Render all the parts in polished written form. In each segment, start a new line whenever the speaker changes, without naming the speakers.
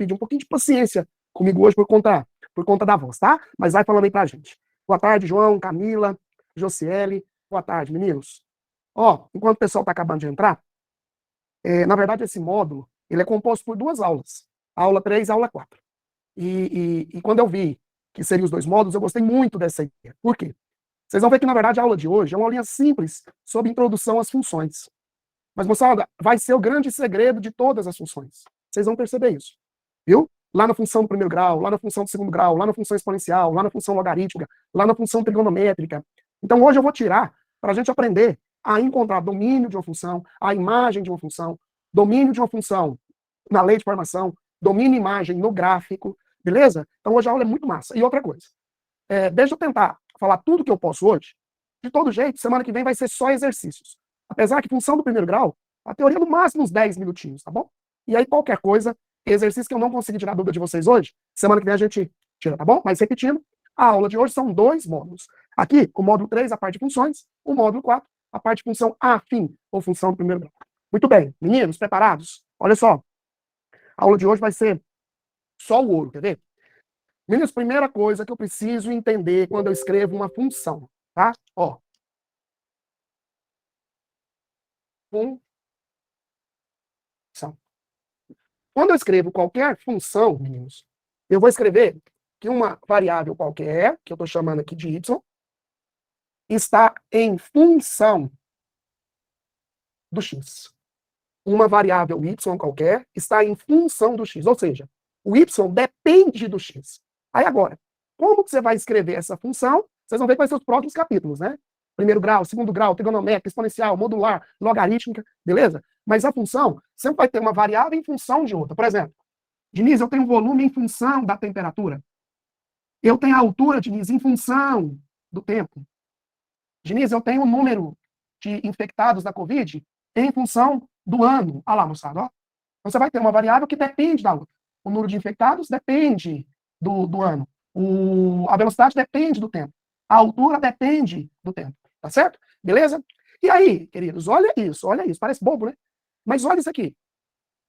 pedir um pouquinho de paciência comigo hoje por conta da voz, tá? Mas vai falando aí pra gente. Boa tarde, João, Camila, Josiele. Boa tarde, meninos. Ó, enquanto o pessoal tá acabando de entrar, na verdade, esse módulo, ele é composto por duas aulas. Aula 3 e aula 4. E quando eu vi que seriam os dois módulos, eu gostei muito dessa ideia. Por quê? Vocês vão ver que, na verdade, a aula de hoje é uma aulinha simples sobre introdução às funções. Mas, moçada, vai ser o grande segredo de todas as funções. Vocês vão perceber isso. Viu? Lá na função do primeiro grau, lá na função do segundo grau, lá na função exponencial, lá na função logarítmica, lá na função trigonométrica. Então, hoje eu vou tirar para a gente aprender a encontrar domínio de uma função, a imagem de uma função, domínio de uma função na lei de formação, domínio e imagem no gráfico, beleza? Então, hoje a aula é muito massa. E outra coisa, deixa eu tentar falar tudo que eu posso hoje. De todo jeito, semana que vem vai ser só exercícios. Apesar que função do primeiro grau, a teoria no máximo uns 10 minutinhos, tá bom? E aí qualquer coisa, exercício que eu não consegui tirar dúvida de vocês hoje, semana que vem a gente tira, tá bom? Mas repetindo, a aula de hoje são dois módulos. Aqui, o módulo 3, a parte de funções, o módulo 4, a parte de função afim, ou função do primeiro grau. Muito bem, meninos, preparados? Olha só, a aula de hoje vai ser só o ouro, quer ver? Meninos, primeira coisa que eu preciso entender quando eu escrevo uma função, tá? Ó. Função. Quando eu escrevo qualquer função, meninos, eu vou escrever que uma variável qualquer, que eu estou chamando aqui de y, está em função do x. Uma variável y qualquer está em função do x, ou seja, o y depende do x. Aí agora, como que você vai escrever essa função? Vocês vão ver que vai ser os próximos capítulos, né? Primeiro grau, segundo grau, trigonométrica, exponencial, modular, logarítmica, beleza? Mas a função sempre vai ter uma variável em função de outra. Por exemplo, Diniz, eu tenho volume em função da temperatura. Eu tenho a altura, Diniz, em função do tempo. Diniz, eu tenho o número de infectados da Covid em função do ano. Olha lá, moçada, ó. Então, você vai ter uma variável que depende da outra. O número de infectados depende do ano. A velocidade depende do tempo. A altura depende do tempo. Tá certo? Beleza? E aí, queridos, olha isso, olha isso. Parece bobo, né? Mas olha isso aqui.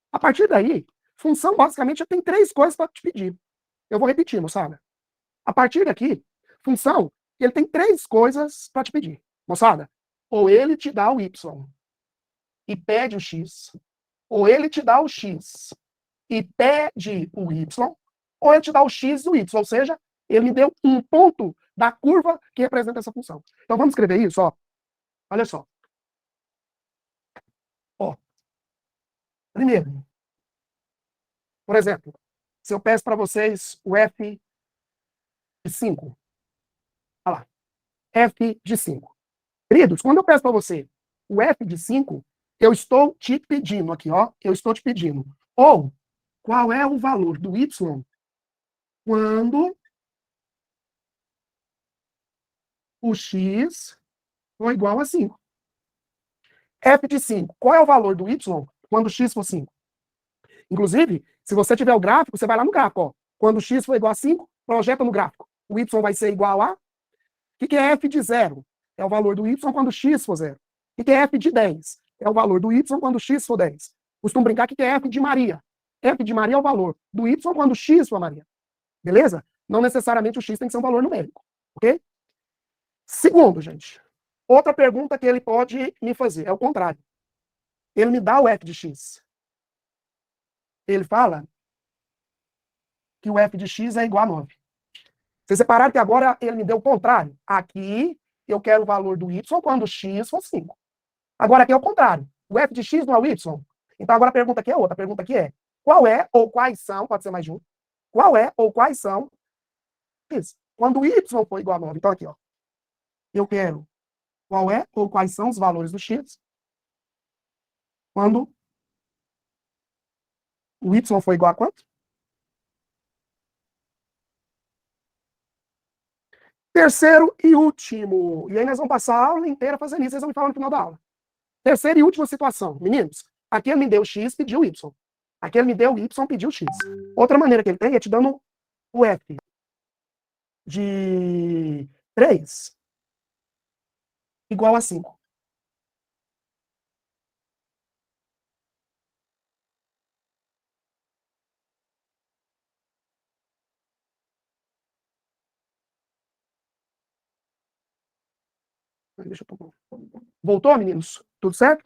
A partir daí, função basicamente já tem três coisas para te pedir. Eu vou repetir, moçada. A partir daqui, função, ele tem três coisas para te pedir. Moçada, ou ele te dá o y e pede o x, ou ele te dá o x e pede o y, ou ele te dá o x e o y, ou seja, ele me deu um ponto da curva que representa essa função. Então vamos escrever isso, ó. Olha só. Ó. Primeiro, por exemplo, se eu peço para vocês o f de 5, olha lá, f de 5. Queridos, quando eu peço para você o f de 5, eu estou te pedindo aqui, ó, eu estou te pedindo, ou qual é o valor do y quando o x for igual a 5. F de 5, qual é o valor do y quando x for 5? Inclusive, se você tiver o gráfico, você vai lá no gráfico, ó. Quando x for igual a 5, projeta no gráfico. O y vai ser igual a... O que é f de 0? É o valor do y quando x for 0. O que é f de 10? É o valor do y quando x for 10. Costumo brincar que é f de Maria. F de Maria é o valor do y quando x for Maria. Beleza? Não necessariamente o x tem que ser um valor numérico. Ok? Segundo, gente. Outra pergunta que ele pode me fazer é o contrário. Ele me dá o f de x. Ele fala que o f de x é igual a 9. Vocês separaram que agora ele me deu o contrário. Aqui eu quero o valor do y quando x for 5. Agora aqui é o contrário. O f de x não é o y. Então agora a pergunta aqui é outra. A pergunta aqui é: qual é ou quais são, pode ser mais de um, qual é ou quais são isso, quando o y for igual a 9. Então aqui, ó. Eu quero qual é ou quais são os valores do x quando o y for igual a quanto? Terceiro e último. E aí nós vamos passar a aula inteira fazendo isso. Vocês vão me falar no final da aula. Terceira e última situação. Meninos, aqui ele me deu x, pediu y. Aqui ele me deu y, pediu x. Outra maneira que ele tem é te dando o f de 3 igual a 5. Deixa eu pôr. Voltou, meninos? Tudo certo?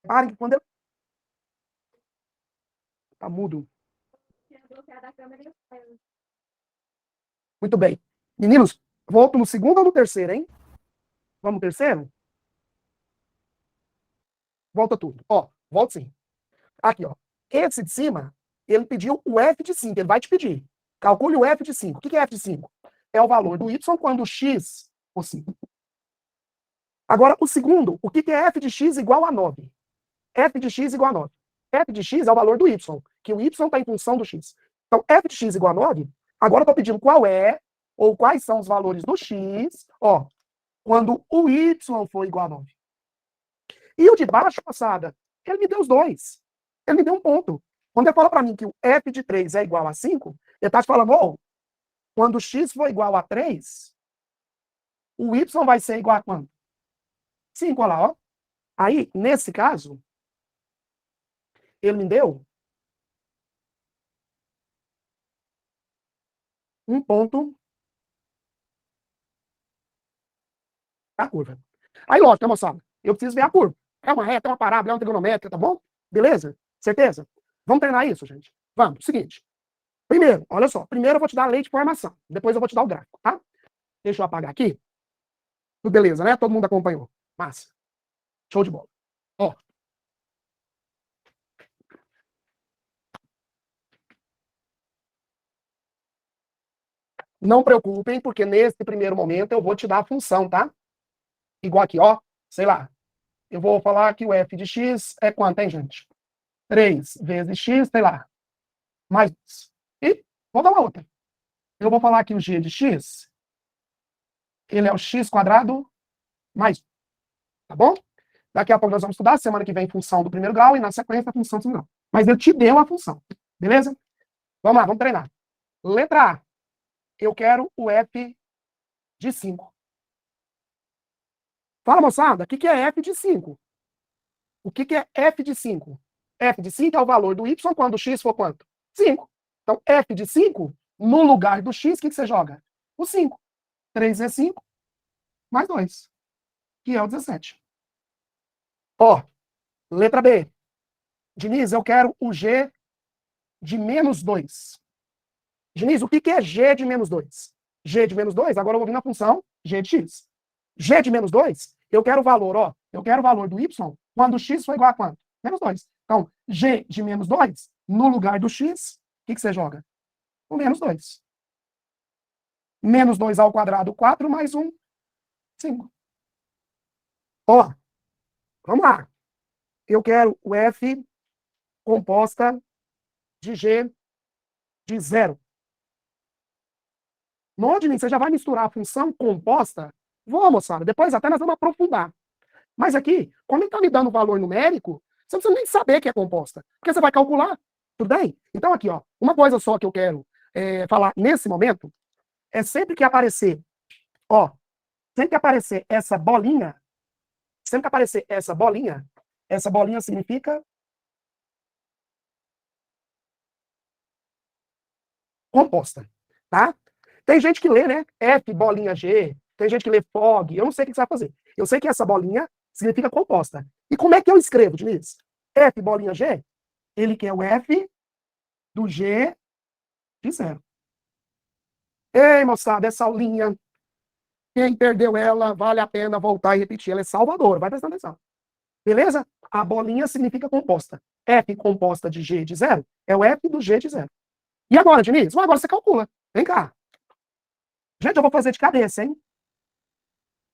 Reparem que quando eu... Tá mudo. Muito bem. Meninos, volto no segundo ou no terceiro, hein? Vamos no terceiro? Volta tudo. Ó, volta sim. Aqui, ó. Esse de cima, ele pediu o f de 5. Ele vai te pedir. Calcule o f de 5. O que é f de 5? É o valor do y quando x for 5. Agora, o segundo, o que é f de x igual a 9? F de x igual a 9. F de x é o valor do y, que o y está em função do x. Então, f de x igual a 9, agora eu estou pedindo qual é, ou quais são os valores do x, ó, quando o y for igual a 9. E o de baixo, moçada, ele me deu os dois. Ele me deu um ponto. Quando ele fala para mim que o f de 3 é igual a 5, ele está te falando, ó, quando x for igual a 3, o y vai ser igual a quanto? 5, olha lá, ó. Aí, nesse caso, ele me deu um ponto da curva. Aí, lógico, né, moçada? Eu preciso ver a curva. É uma reta, é uma parábola, é uma trigonométrica, tá bom? Beleza? Certeza? Vamos treinar isso, gente. Vamos, seguinte. Primeiro, olha só. Primeiro eu vou te dar a lei de formação. Depois eu vou te dar o gráfico, tá? Deixa eu apagar aqui. Tudo beleza, né? Todo mundo acompanhou. Massa. Show de bola. Ó. Não preocupem, porque nesse primeiro momento eu vou te dar a função, tá? Igual aqui, ó. Sei lá. Eu vou falar que o f de x é quanto, hein, gente? 3 vezes x, sei lá. Mais 2. E vou dar uma outra. Eu vou falar que o g de x, ele é o x quadrado mais 1. Tá bom? Daqui a pouco nós vamos estudar, semana que vem, função do primeiro grau, e na sequência, a função do segundo grau. Mas ele te deu a função. Beleza? Vamos lá, vamos treinar. Letra A. Eu quero o f de 5. Fala, moçada, o que é f de 5? O que é f de 5? F de 5 é o valor do y quando o x for quanto? 5. Então, f de 5, no lugar do x, o que você joga? O 5. 3 vezes 5, mais 2, que é o 17. Ó, letra B. Diniz, eu quero o g de menos 2. Diniz, o que é g de menos 2? G de menos 2, agora eu vou vir na função g de x. G de menos 2, eu quero o valor, ó. Eu quero o valor do y quando x for igual a quanto? Menos 2. Então, g de menos 2, no lugar do x, o que você joga? O menos 2. Menos 2 ao quadrado, 4, mais 1, 5. Ó, vamos lá. Eu quero o f composta de g de 0. No Diniz, você já vai misturar a função composta? Vou, moçada. Depois até nós vamos aprofundar. Mas aqui, como ele está me dando valor numérico, você não precisa nem saber que é composta, porque você vai calcular. Tudo bem? Então aqui, ó, uma coisa só que eu quero falar nesse momento é sempre que aparecer, ó, sempre que aparecer essa bolinha, essa bolinha significa composta, tá? Tem gente que lê, né? F bolinha G, tem gente que lê FOG, eu não sei o que você vai fazer. Eu sei que essa bolinha significa composta. E como é que eu escrevo, Diniz? F bolinha G, ele quer o F do G de 0. Ei, moçada, essa aulinha, quem perdeu ela, vale a pena voltar e repetir. Ela é salvadora, vai prestando atenção. Beleza? A bolinha significa composta. F composta de G de 0 é o F do G de 0. E agora, Diniz? Agora você calcula. Vem cá. Gente, eu vou fazer de cabeça, hein?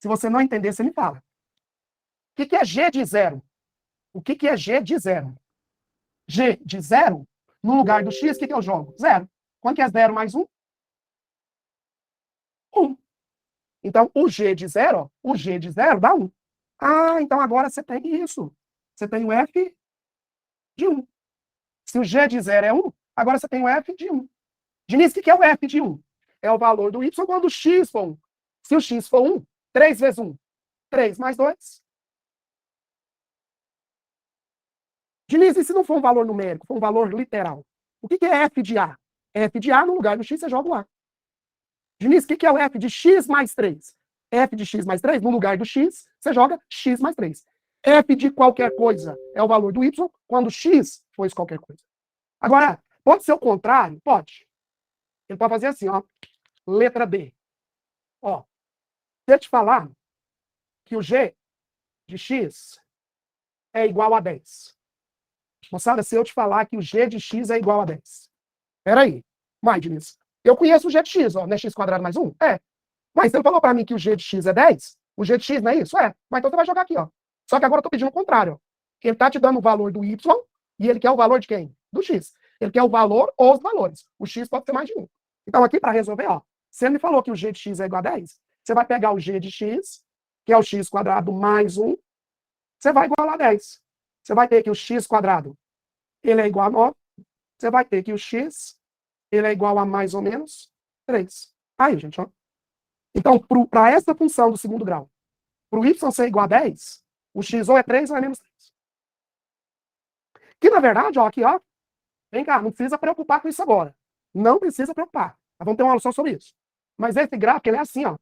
Se você não entender, você me fala. O que é G de 0? O que é G de 0? G de 0, no lugar do X, o que eu jogo? 0. Quanto que é 0 mais 1? 1. Então, o G de 0, o G de 0 dá 1. Ah, então agora você tem isso. Você tem o F de 1. Se o G de 0 é 1, agora você tem o F de 1. Diniz, o que é o F de 1? É o valor do Y quando o X for 1. Se o X for 1, 3 vezes 1. 3 mais 2. Diniz, e se não for um valor numérico, for um valor literal? O que é F de A? F de A, no lugar do X, você joga o A. Diniz, o que é o F de X mais 3? F de X mais 3, no lugar do X, você joga X mais 3. f de qualquer coisa é o valor do y quando x for esse qualquer coisa. Agora, pode ser o contrário? Pode. Ele pode fazer assim, ó. Letra B. Ó, se eu te falar que o g de x é igual a 10. Moçada, se eu te falar que o g de x é igual a 10. Peraí. Mas, Diniz, eu conheço o g de x, ó. Não é x quadrado mais 1? É. Mas você falou para mim que o g de x é 10? O g de x não é isso? É. Mas então você vai jogar aqui, ó. Só que agora eu estou pedindo o contrário. Ó. Ele está te dando o valor do y e ele quer o valor de quem? Do x. Ele quer o valor ou os valores. O x pode ser mais de 1. Então, aqui, para resolver, ó, se ele me falou que o g de x é igual a 10, você vai pegar o g de x, que é o x quadrado mais 1, você vai igualar a 10. Você vai ter que o x quadrado, ele é igual a 9. Você vai ter que o x, ele é igual a mais ou menos 3. Aí, gente, ó. Então, para essa função do segundo grau, para o y ser igual a 10, o x ou é 3 ou é menos 3. Que, na verdade, ó, aqui, ó, vem cá, não precisa preocupar com isso agora. Não precisa preocupar. Nós vamos ter uma aula só sobre isso. Mas esse gráfico, ele é assim, ó.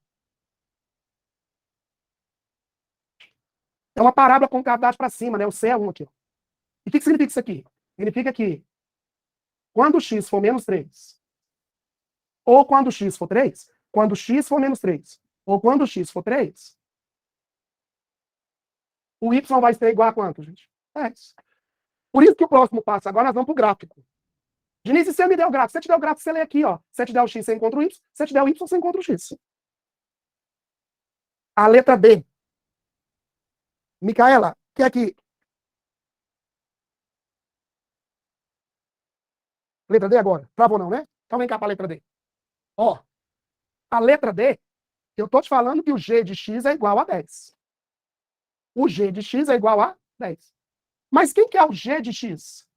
É uma parábola com cavidade para cima, né? O C é 1 aqui, ó. E o que significa isso aqui? Significa que quando o x for menos 3, ou quando o x for 3, quando o x for menos 3, ou quando o x for 3, o y vai ser igual a quanto, gente? 10. Por isso que o próximo passo, agora nós vamos para o gráfico. Diniz, se você me der o gráfico, se você te der o gráfico, você lê aqui, ó. Se você te der o x, você encontra o y. Se você te der o y, você encontra o x. A letra B. Micaela, que aqui? Letra D agora? Travou não, né? Então vem cá para a letra D. Ó, a letra D, eu tô te falando que o g de x é igual a 10. O g de x é igual a 10. Mas quem que é o g de x?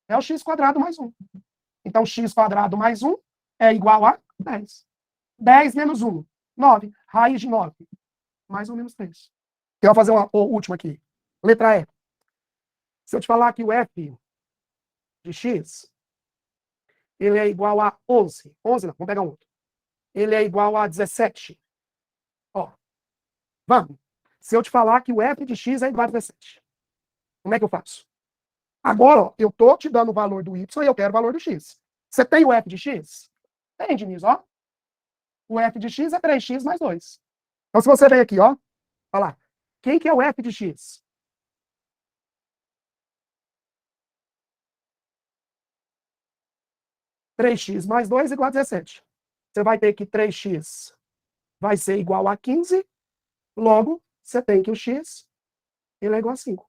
É o x quadrado mais 1. Então, x quadrado mais 1 é igual a 10. 10 menos 1, 9. Raiz de 9. Mais ou menos 3. Eu vou fazer uma última aqui. Letra E. Se eu te falar que o f de x, ele é igual a 11. 11 não, vamos pegar um outro. Ele é igual a 17. Ó, vamos. Se eu te falar que o f de x é igual a 17, como é que eu faço? Agora, ó, eu tô te dando o valor do y e eu quero o valor do x. Você tem o f de x? Tem, Diniz, ó. O f de x é 3x mais 2. Então, se você vem aqui, ó, olha lá. Quem que é o f de x? Três x mais 2 igual a 17. Você vai ter que 3x vai ser igual a 15. Logo, você tem que o x ele é igual a 5.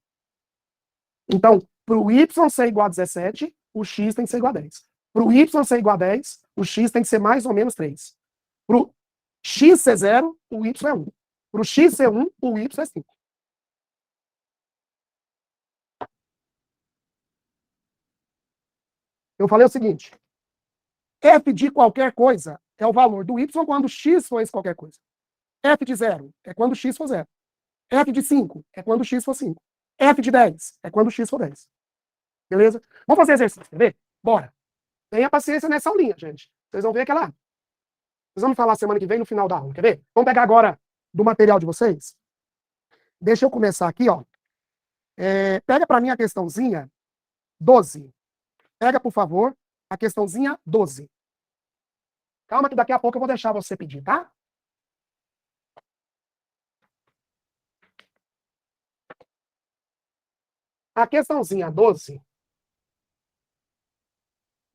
Então, para o y ser igual a 17, o x tem que ser igual a 10. Para o y ser igual a 10, o x tem que ser mais ou menos 3. Para o x ser 0, o y é 1. Para o x ser 1, o y é 5. Eu falei o seguinte: f de qualquer coisa é o valor do y quando x for esse qualquer coisa. F de 0 é quando x for 0. F de 5 é quando x for 5. F de 10 é quando x for 10. Beleza? Vamos fazer exercício, quer ver? Bora. Tenha paciência nessa aulinha, gente. Vocês vão ver aquela. Vocês vão me falar semana que vem no final da aula, quer ver? Vamos pegar agora do material de vocês. Deixa eu começar aqui, ó. Pega para mim a questãozinha 12. Pega, por favor, a questãozinha 12. Calma que daqui a pouco eu vou deixar você pedir, tá? A questãozinha 12,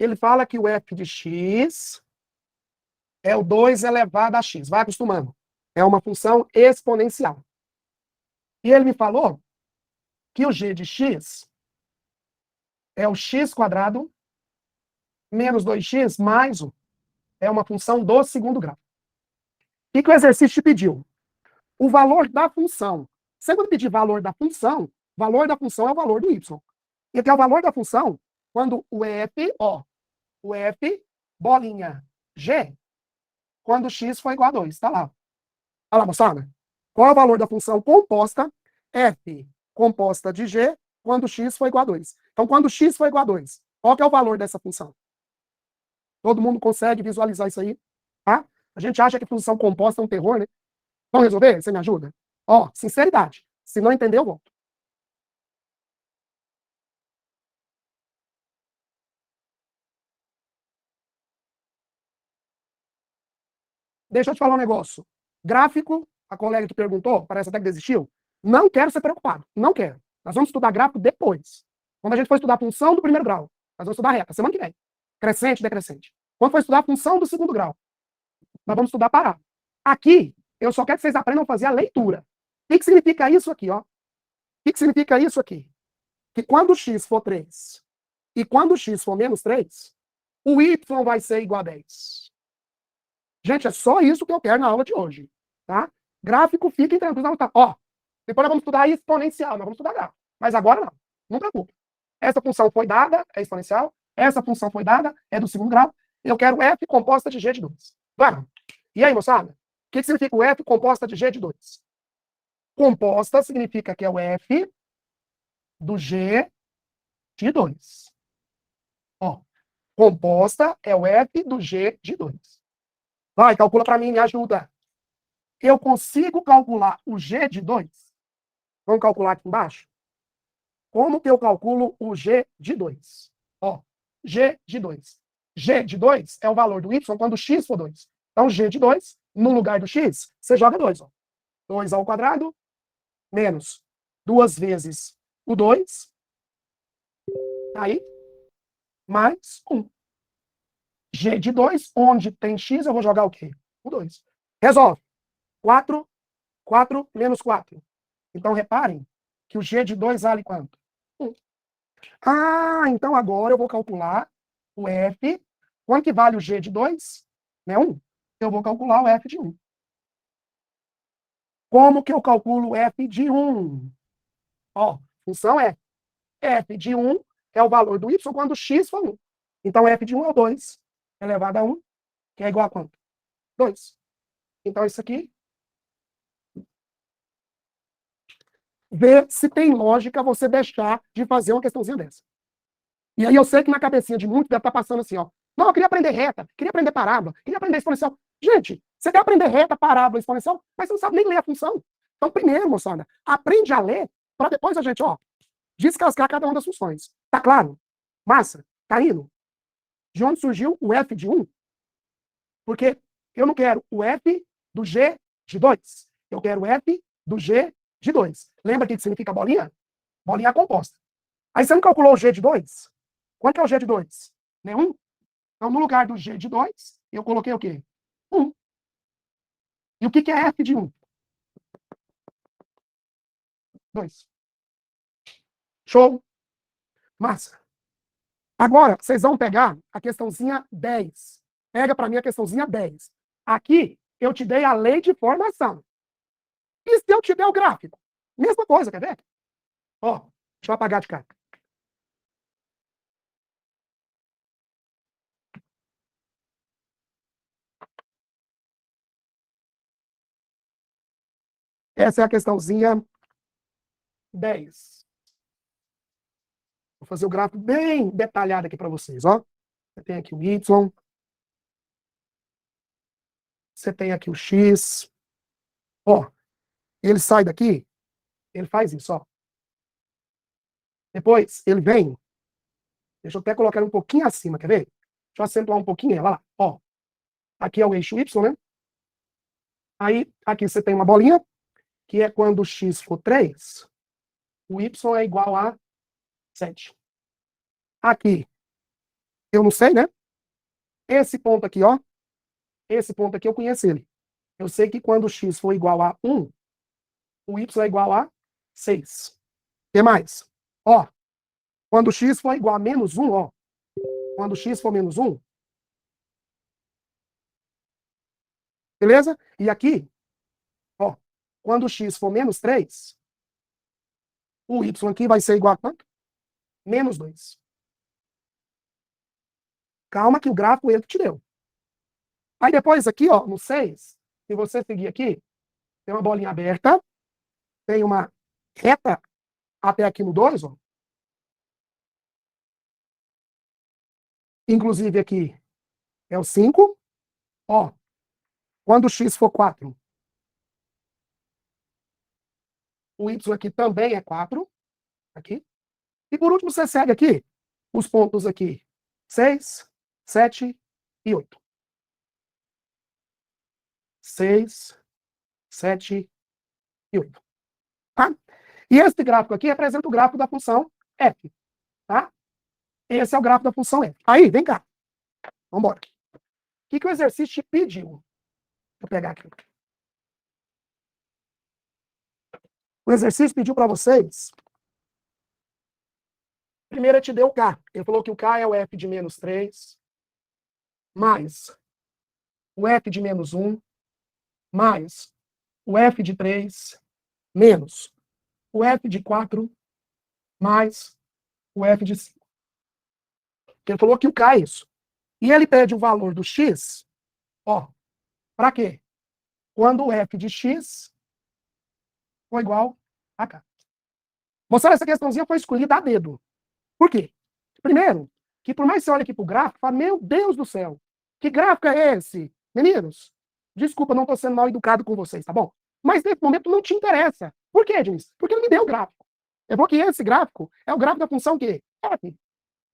ele fala que o f de x é o 2 elevado a x. Vai acostumando. É uma função exponencial. E ele me falou que o g de x é o x quadrado menos 2x mais 1. É uma função do segundo grau. O que o exercício te pediu? O valor da função. Sempre quando pedir valor da função é o valor do y. E aqui é o valor da função quando o f, ó, o f, bolinha, g, quando x for igual a 2. Tá lá. Olha lá, moçada. Qual é o valor da função composta f composta de g quando x for igual a 2? Então, quando x for igual a 2, qual que é o valor dessa função? Todo mundo consegue visualizar isso aí? Tá? A gente acha que função composta é um terror, né? Vamos resolver? Você me ajuda? Ó, sinceridade. Se não entender, eu volto. deixa eu te falar um negócio. Gráfico, a colega que perguntou, parece até que desistiu. Não quero ser preocupado. Não quero. Nós vamos estudar gráfico depois. Quando a gente for estudar a função do primeiro grau, nós vamos estudar reta, semana que vem. Crescente, decrescente. Quando for estudar a função do segundo grau, nós vamos estudar parábola. Aqui, eu só quero que vocês aprendam a fazer a leitura. O que significa isso aqui, ó? O que significa isso aqui? Que quando x for 3 e quando x for menos 3, o y vai ser igual a 10. Gente, é só isso que eu quero na aula de hoje, tá? Gráfico, fiquem tranquilos. Ó, depois nós vamos estudar exponencial, nós vamos estudar gráfico. Mas agora não, não preocupe. Essa função foi dada, é exponencial. Essa função foi dada, é do segundo grau. Eu quero f composta de g de 2. Vamos. E aí, moçada? O que significa o f composta de g de 2? Composta significa que é o f do g de 2. Ó, composta é o f do g de 2. Vai, calcula para mim, me ajuda. Eu consigo calcular o g de 2? Vamos calcular aqui embaixo? Como que eu calculo o g de 2? Ó, g de 2. G de 2 é o valor do y quando x for 2. Então, g de 2, no lugar do x, você joga 2. Ó. 2 ao quadrado, menos 2 vezes o 2, aí, mais 1. G de 2, onde tem x, eu vou jogar o quê? O 2. Resolve. 4, 4 menos 4. Então, reparem que o g de 2 vale quanto? 1. Ah, então agora eu vou calcular o f. Quanto que vale o g de 2? Né, 1. Eu vou calcular o f de 1. Como que eu calculo o f de 1? Ó, função é f de 1 é o valor do y quando x for 1. Então, f de 1 é o 2 elevado a 1, que é igual a quanto? 2. Então, isso aqui. Ver se tem lógica você deixar de fazer uma questãozinha dessa. E aí eu sei que na cabecinha de muitos deve estar passando assim, ó. Não, eu queria aprender reta, queria aprender parábola, queria aprender exponencial. Gente, você quer aprender reta, parábola, exponencial, mas você não sabe nem ler a função. Então, primeiro, moçada, aprende a ler, para depois a gente, ó, descascar cada uma das funções. Tá claro? Massa? Tá indo? De onde surgiu o f de 1? Porque eu não quero o f do g de 2. Eu quero o f do g de 2. Lembra o que significa bolinha? Bolinha composta. Aí você não calculou o g de 2? Quanto que é o g de 2? Nenhum? Então, no lugar do g de 2, eu coloquei o quê? 1. E o que é f de 1? 2. Show? Massa. Agora, vocês vão pegar a questãozinha 10. Pega para mim a questãozinha 10. Aqui, eu te dei a lei de formação. E se eu te der o gráfico? Mesma coisa, quer ver? Ó, deixa eu apagar de cá. Essa é a questãozinha 10. Vou fazer o gráfico bem detalhado aqui para vocês, ó. Você tem aqui o y, você tem aqui o x. Ó, ele sai daqui, ele faz isso, ó. Depois, ele vem. Deixa eu até colocar um pouquinho acima, quer ver? Deixa eu acentuar um pouquinho ela lá. Ó, aqui é o eixo y, né? Aí, aqui você tem uma bolinha, que é quando o x for 3, o y é igual a 7. Aqui, eu não sei, né? Esse ponto aqui, ó. Esse ponto aqui eu conheço ele. Eu sei que quando o x for igual a 1, o y é igual a 6. O que mais? Ó, quando o x for igual a menos 1, ó. Quando o x for menos 1. Beleza? E aqui, ó. Quando o x for menos 3, o y aqui vai ser igual a quanto? Menos 2. Calma que o gráfico ele te deu. Aí depois aqui, ó, no 6, se você seguir aqui, tem uma bolinha aberta, tem uma reta até aqui no 2, ó. Inclusive aqui é o 5. Ó, quando o x for 4, o y aqui também é 4. Aqui. E por último, você segue aqui os pontos aqui 6, 7 e 8. 6, 7 e 8. Tá? E esse gráfico aqui representa o gráfico da função f. Tá? Esse é o gráfico da função f. Aí, vem cá. Vamos embora. O que o exercício te pediu? Deixa eu pegar aqui. O exercício pediu para vocês. Primeiro, ele te deu o K. Ele falou que o K é o f de menos 3, mais o f de menos 1, mais o f de 3, menos o f de 4, mais o f de 5. Ele falou que o K é isso. E ele pede o valor do x, ó, para quê? Quando o f de x for igual a K. Moçada, essa questãozinha foi escolhida a dedo. Por quê? Primeiro, que por mais que você olhe aqui pro gráfico, fala, meu Deus do céu, que gráfico é esse? Meninos, desculpa, não estou sendo mal educado com vocês, tá bom? Mas nesse momento não te interessa. Por quê, Diniz? Porque ele me deu o gráfico. Eu vou que esse gráfico é o gráfico da função quê? F. O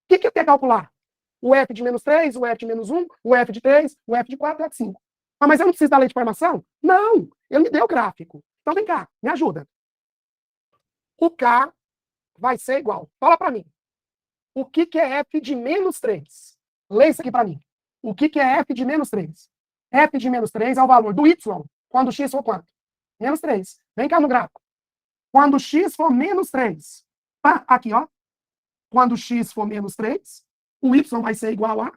que eu quero calcular? O f de menos 3, o f de menos 1, o f de 3, o f de 4 e o f de 5. Ah, mas eu não preciso da lei de formação? Não, ele me deu o gráfico. Então vem cá, me ajuda. O K vai ser igual. Fala para mim. O que é f de menos 3? Lê isso aqui para mim. O que é f de menos 3? F de menos 3 é o valor do y quando x for quanto? Menos 3. Vem cá no gráfico. Quando x for menos 3. Tá? Aqui, ó. Quando x for menos 3, o y vai ser igual a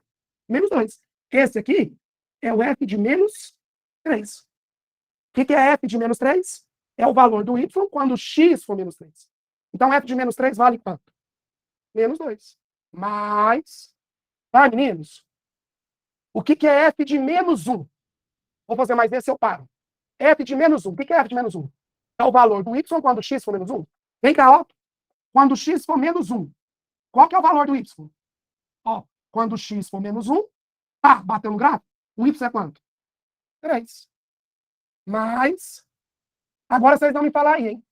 menos 2. Esse aqui é o f de menos 3. O que é f de menos 3? É o valor do y quando x for menos 3. Então, f de menos 3 vale quanto? Menos 2. Mais... Tá, meninos? O que é f de menos 1? Vou fazer mais esse, eu paro. F de menos 1. O que é f de menos 1? É o valor do y quando x for menos 1. Vem cá, ó. Quando x for menos 1. Qual que é o valor do y? Ó, quando x for menos 1, bateu no gráfico, o y é quanto? 3. Mais... Agora vocês vão me falar aí, hein?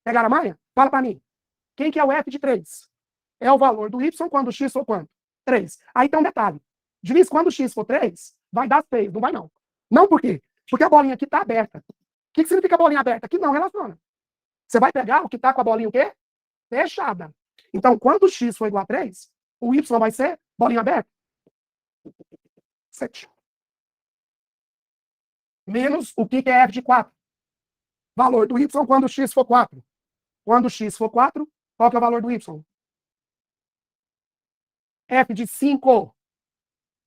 Pegaram a manha? Fala pra mim. Quem que é o f de 3? É o valor do y quando x for quanto? 3. Aí tem um detalhe. Diniz, quando x for 3, vai dar 6. Não vai, não. Não por quê? Porque a bolinha aqui está aberta. O que significa bolinha aberta? Que não relaciona. Você vai pegar o que está com a bolinha o quê? Fechada. Então, quando x for igual a 3, o y vai ser bolinha aberta? 7. Menos o que é f de 4? Valor do y quando x for 4. Quando x for 4, qual que é o valor do y? F de 5.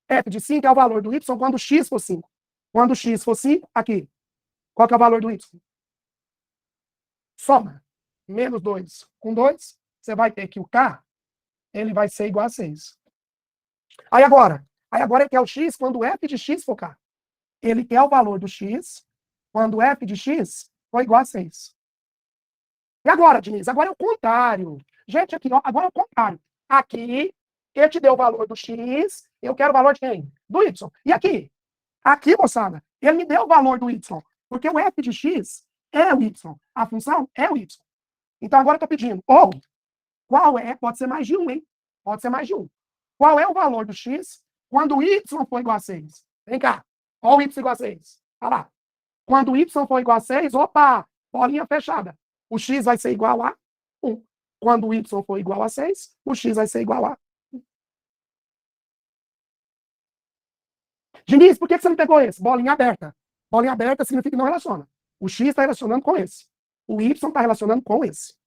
F de 5 é o valor do y quando x for 5. Quando x for 5, aqui. Qual que é o valor do y? Soma. Menos 2 com 2, você vai ter que o k, ele vai ser igual a 6. Aí agora ele quer o x quando f de x for k. Ele quer o valor do x quando f de x for igual a 6. E agora, Diniz? Agora é o contrário. Gente, aqui, ó, agora é o contrário. Aqui, ele te deu o valor do x, eu quero o valor de quem? Do y. E aqui? Aqui, moçada, ele me deu o valor do y, porque o f de x é o y. A função é o y. Então, agora eu estou pedindo, qual é, pode ser mais de um, hein? Pode ser mais de um. Qual é o valor do x quando o y for igual a 6? Vem cá. Olha o y igual a 6. Olha lá. Quando o y for igual a 6, opa, bolinha fechada. O x vai ser igual a 1. Quando o y for igual a 6, o x vai ser igual a 1. Diniz, por que você não pegou esse? Bolinha aberta. Bolinha aberta significa que não relaciona. O x está relacionando com esse. O y está relacionando com esse.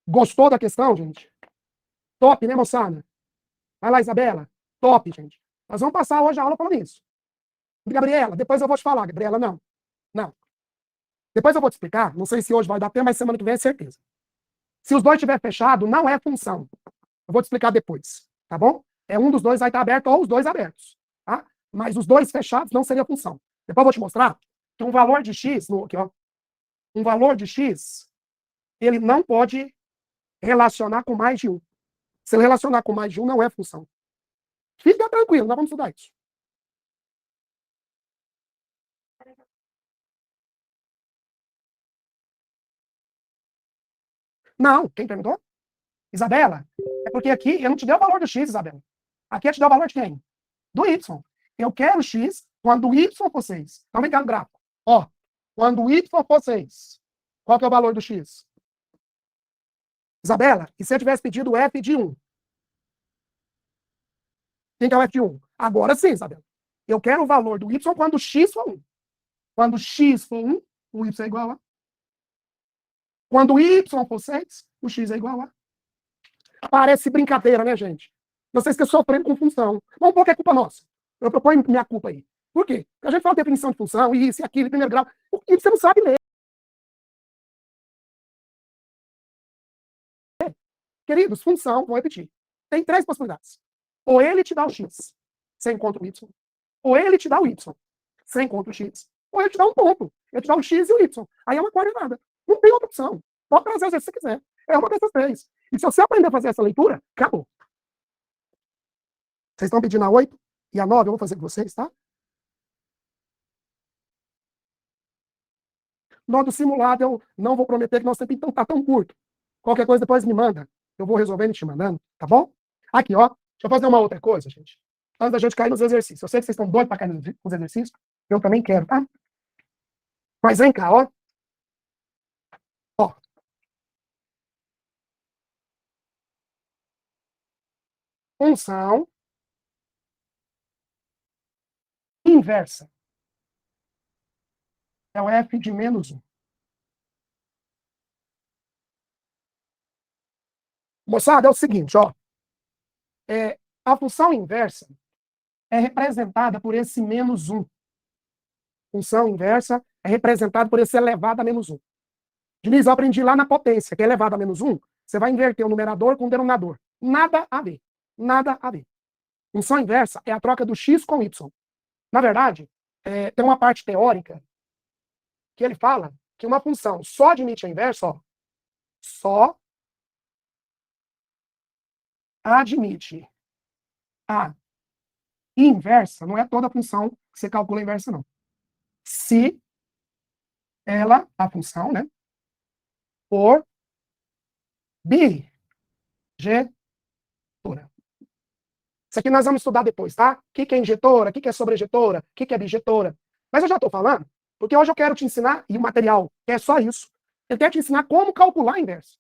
Gostou da questão, gente? Top, né, moçada? Vai lá, Isabela. Top, gente. Nós vamos passar hoje a aula falando isso. Gabriela, depois eu vou te falar. Gabriela, não. Não. Depois eu vou te explicar. Não sei se hoje vai dar tempo, mas semana que vem é certeza. Se os dois estiverem fechados, não é função. Eu vou te explicar depois. Tá bom? É um dos dois vai estar aberto ou os dois abertos. Tá? Mas os dois fechados não seria função. Depois eu vou te mostrar que um valor de x, aqui, ó, um valor de x, ele não pode relacionar com mais de um. Se ele relacionar com mais de um, não é função. Fica tranquilo, nós vamos estudar isso. Não, quem perguntou? Isabela, é porque aqui eu não te dei o valor do x, Isabela. Aqui eu te dei o valor de quem? Do y. Eu quero x quando y for 6. Então vem cá no gráfico. Ó, quando y for 6, qual que é o valor do x? Isabela, e se eu tivesse pedido f de 1? Quem que é o f de 1? Agora sim, Isabela. Eu quero o valor do y quando x for 1. Quando x for 1, o y é igual a. Quando y for 6, o x é igual a. Parece brincadeira, né, gente? Vocês que sofrendo com função. Vamos pôr que é culpa nossa. Eu proponho minha culpa aí. Por quê? Porque a gente fala definição de função, isso e aquilo, em primeiro grau. E você não sabe ler. Queridos, função, vou repetir. Tem 3 possibilidades. Ou ele te dá o x, você encontra o y. Ou ele te dá o y, você encontra o x. Ou ele te dá um ponto. Ele te dá o x e o y. Aí é uma coordenada. Não tem outra opção. Pode trazer o que você quiser. É uma dessas 3. E se você aprender a fazer essa leitura, acabou. Vocês estão pedindo a 8 e a 9, eu vou fazer com vocês, tá? No do simulado, eu não vou prometer que nosso tempo então tá tão curto. Qualquer coisa depois me manda. Eu vou resolvendo e te mandando, tá bom? Aqui, ó. Deixa eu fazer uma outra coisa, gente. Antes da gente cair nos exercícios. Eu sei que vocês estão doidos para cair nos exercícios. Eu também quero, tá? Mas vem cá, ó. Ó. Função inversa. É o f de menos 1. Moçada, é o seguinte, ó. A função inversa é representada por esse menos 1. Função inversa é representada por esse elevado a menos 1. Diniz, eu aprendi lá na potência, que é elevado a menos 1, você vai inverter o numerador com o denominador. Nada a ver. Nada a ver. Função inversa é a troca do x com y. Na verdade, tem uma parte teórica que ele fala que uma função só admite a inversa, ó, só admite a inversa, não é toda função que você calcula a inversa, não. Se ela, a função, né, for bijetora. Isso aqui nós vamos estudar depois, tá? O que é injetora, o que é sobreinjetora, o que é bijetora. Mas eu já estou falando, porque hoje eu quero te ensinar, e o material é só isso, eu quero te ensinar como calcular a inversa.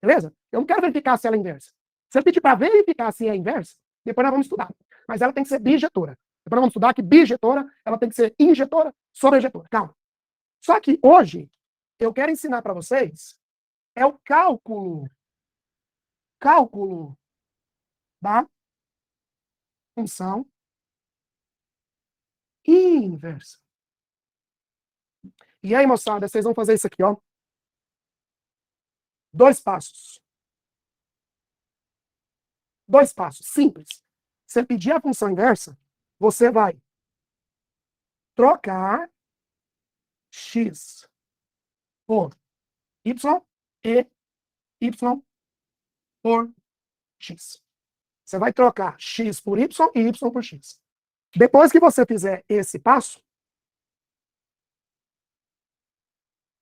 Beleza? Eu não quero verificar se ela é inversa. Se eu pedir para verificar se é inversa, depois nós vamos estudar. Mas ela tem que ser bijetora. Depois nós vamos estudar que bijetora, ela tem que ser injetora, sobreinjetora. Calma. Só que hoje, eu quero ensinar para vocês é o cálculo da função inversa. E aí, moçada, vocês vão fazer isso aqui, ó. 2 passos. 2 passos, simples. Você pedir a função inversa, você vai trocar x por y e y por x. Você vai trocar x por y e y por x. Depois que você fizer esse passo,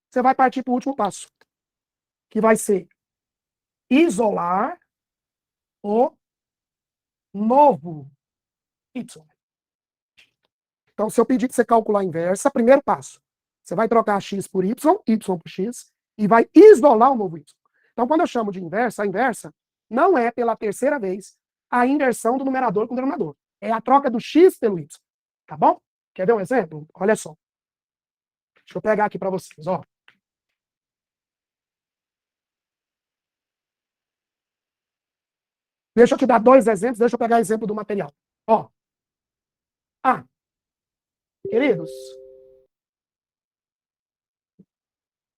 você vai partir para o último passo, que vai ser isolar o novo y. Então, se eu pedir que você calcular a inversa, primeiro passo, você vai trocar x por y por x, e vai isolar o novo y. Então, quando eu chamo de inversa, a inversa não é pela terceira vez a inversão do numerador com o denominador. É a troca do x pelo y. Tá bom? Quer ver um exemplo? Olha só. Deixa eu pegar aqui para vocês, ó. Deixa eu te dar 2 exemplos, deixa eu pegar exemplo do material. Ó. Queridos,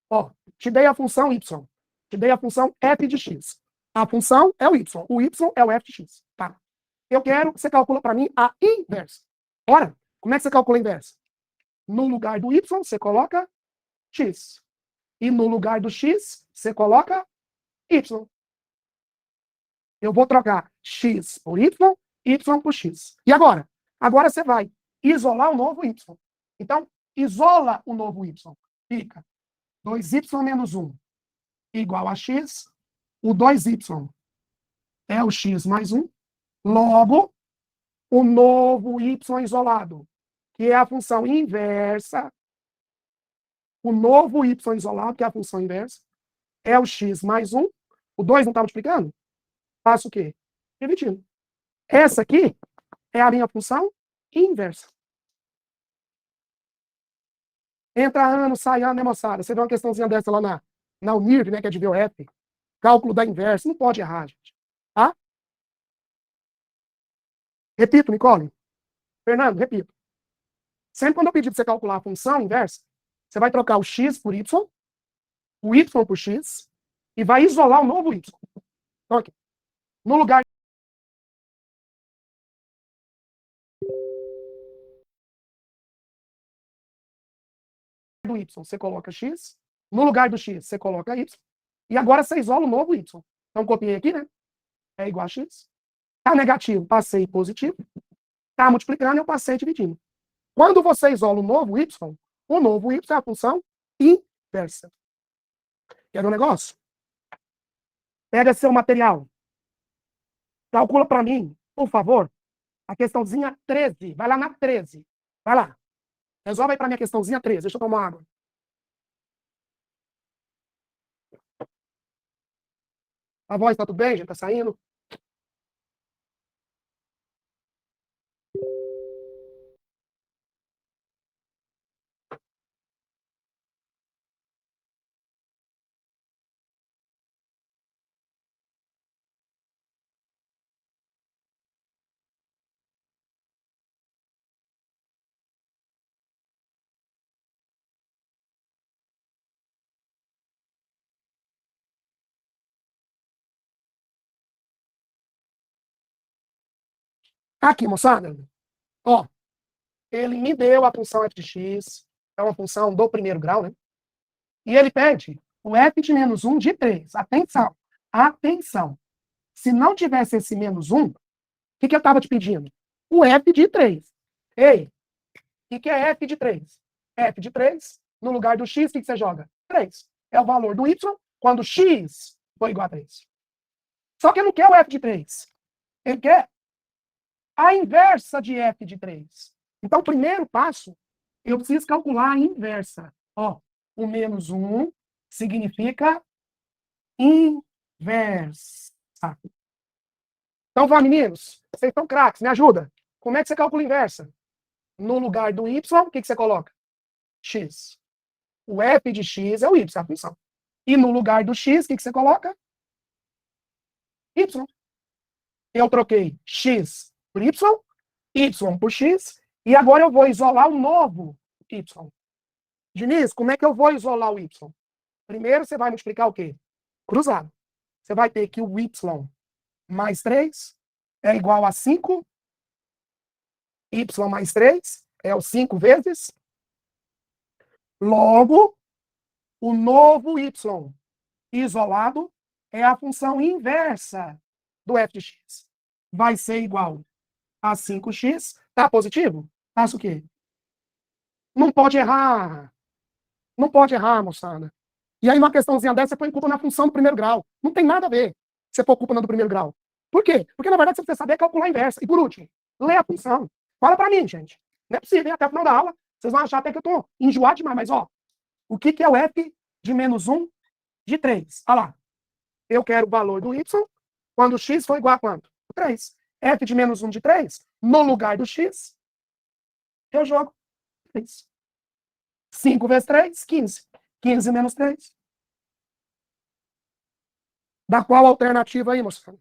ó, te dei a função y, te dei a função f de x. A função é o y é o f de x, tá? Eu quero que você calcula para mim a inversa. Ora, como é que você calcula a inversa? No lugar do y, você coloca x. E no lugar do x, você coloca y. Eu vou trocar x por y por x. E agora? Agora você vai isolar o novo y. Então, isola o novo y. Fica 2y menos 1 igual a x. O 2y é o x mais 1. Logo, o novo y isolado, que é a função inversa. O novo y isolado, que é a função inversa, é o x mais 1. O 2 não está multiplicando? Faço o quê? Dividindo. Essa aqui é a minha função inversa. Entra ano, sai ano, né, moçada? Você vê uma questãozinha dessa lá na UNIRV, né, que é de BioF. Cálculo da inversa. Não pode errar, gente. Tá? Repito, Nicole. Fernando, repito. Sempre quando eu pedir para você calcular a função inversa, você vai trocar o x por y, o y por x, e vai isolar o novo y. Então, aqui. No lugar do y, você coloca x. No lugar do x, você coloca y. E agora você isola o novo y. Então, copiei aqui, né? É igual a x. Tá negativo, passei positivo. Tá multiplicando, eu passei dividindo. Quando você isola o novo y é a função inversa. Quer ver um negócio? Pega seu material. Calcula para mim, por favor, a questãozinha 13. Vai lá na 13. Vai lá. Resolve aí para mim a questãozinha 13. Deixa eu tomar água. A voz tá tudo bem, gente? Tá saindo? Aqui, moçada. Ó, ele me deu a função f de x. É uma função do primeiro grau, né? E ele pede o f de menos 1 de 3. Atenção. Atenção. Se não tivesse esse menos 1, o que eu estava te pedindo? O f de 3. Ei, o que é f de 3? F de 3, no lugar do x, o que você joga? 3. É o valor do y quando x for igual a 3. Só que ele não quer o f de 3. Ele quer a inversa de f de 3. Então, o primeiro passo, eu preciso calcular a inversa. Ó, o menos 1 significa inversa. Então, vá, meninos. Vocês estão craques, me ajuda. Como é que você calcula a inversa? No lugar do y, o que você coloca? X. O f de x é o y, a função. E no lugar do x, o que você coloca? Y. Eu troquei x por y por x, e agora eu vou isolar o novo y. Diniz, como é que eu vou isolar o y? Primeiro, você vai multiplicar o quê? Cruzado. Você vai ter que o y mais 3 é igual a 5, y mais 3 é o 5 vezes. Logo, o novo y isolado é a função inversa do f de x. Vai ser igual a 5x. Tá positivo? Faça o quê? Não pode errar. Não pode errar, moçada. E aí, uma questãozinha dessa, você põe culpa na função do primeiro grau. Não tem nada a ver você pôr culpa na do primeiro grau. Por quê? Porque, na verdade, você precisa saber calcular a inversa. E, por último, lê a função. Fala pra mim, gente. Não é possível, hein? Até o final da aula, vocês vão achar até que eu tô enjoado demais. Mas, ó, o que é o f de menos 1 de 3? Olha lá. Eu quero o valor do y quando x for igual a quanto? 3. F de menos 1 de 3, no lugar do x, eu jogo 3. 5 vezes 3, 15. 15 menos 3. Da qual alternativa aí, moçada?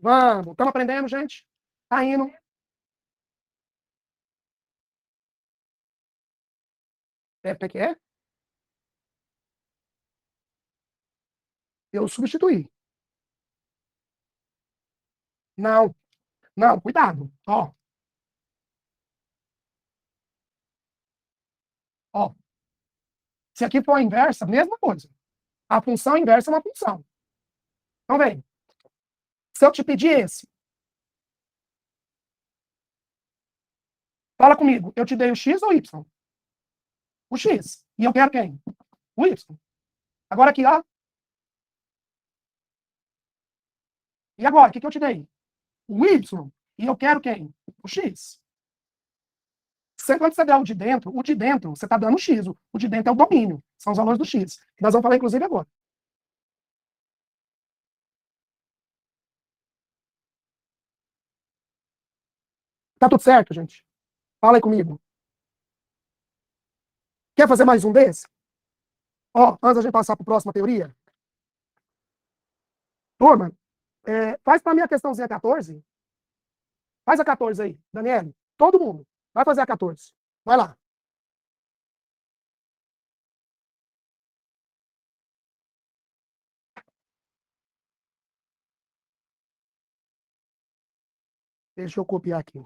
Vamos. Estamos aprendendo, gente? Tá indo. É, o que é? Eu substituí. Não. Não, cuidado. Ó. Ó. Se aqui for a inversa, mesma coisa. A função inversa é uma função. Então, vem. Se eu te pedir esse, fala comigo. Eu te dei o x ou y? O x. E eu quero quem? O y. Agora aqui, ó. E agora, o que eu te dei? O y. E eu quero quem? O x. Quando você der o de dentro, você está dando o x. O de dentro é o domínio. São os valores do x. Que nós vamos falar, inclusive, agora. Tá tudo certo, gente? Fala aí comigo. Quer fazer mais um desse? Ó, antes da gente passar para a próxima teoria. Turma, faz para mim a questãozinha 14. Faz a 14 aí, Daniele. Todo mundo. Vai fazer a 14. Vai lá. Deixa eu copiar aqui.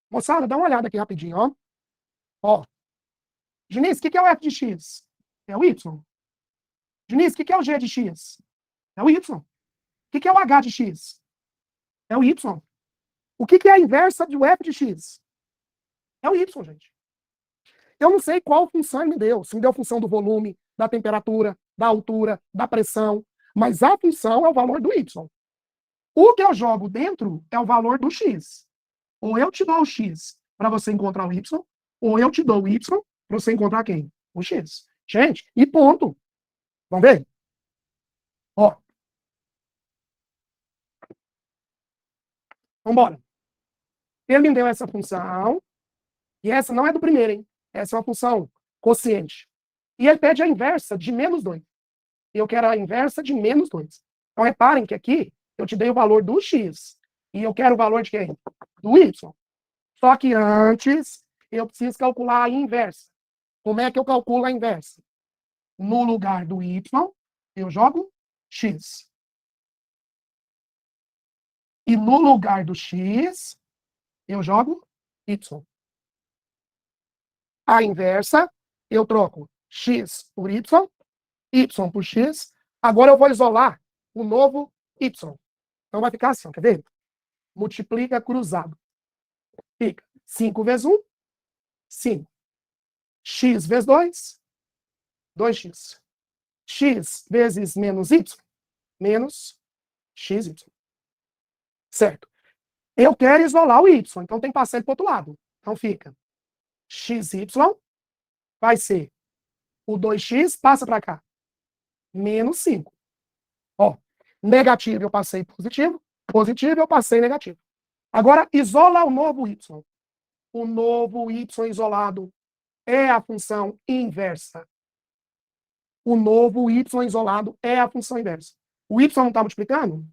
Moçada, dá uma olhada aqui rapidinho, ó. Ó. Diniz, o que é o f de x? É o y. Diniz, o que é o g de x? É o y. O que é o h de x? É o y. O que é a inversa do f de x? É o y, gente. Eu não sei qual função ele me deu. Se me deu a função do volume, da temperatura, da altura, da pressão. Mas a função é o valor do y. O que eu jogo dentro é o valor do x. Ou eu te dou o x para você encontrar o y, ou eu te dou o y para você encontrar quem? O x. Gente, e ponto. Vamos ver? Ó. Vambora. Ele me deu essa função, e essa não é do primeiro, hein? Essa é uma função quociente. E ele pede a inversa de menos 2. E eu quero a inversa de menos 2. Então, reparem que aqui eu te dei o valor do x. E eu quero o valor de quem? Do y. Só que antes, eu preciso calcular a inversa. Como é que eu calculo a inversa? No lugar do y, eu jogo x. E no lugar do x, eu jogo y. A inversa, eu troco x por y por x. Agora eu vou isolar o novo y. Então vai ficar assim, quer ver? Multiplica cruzado. Fica 5 vezes 1, 5. X vezes 2, 2x. X vezes menos y, menos xy. Certo? Eu quero isolar o y, então tem que passar ele para o outro lado. Então fica xy vai ser o 2x, passa para cá. Menos 5. Ó, negativo eu passei positivo, positivo eu passei negativo. Agora, isola o novo y. O novo y isolado é a função inversa. O novo y isolado é a função inversa. O y não está multiplicando?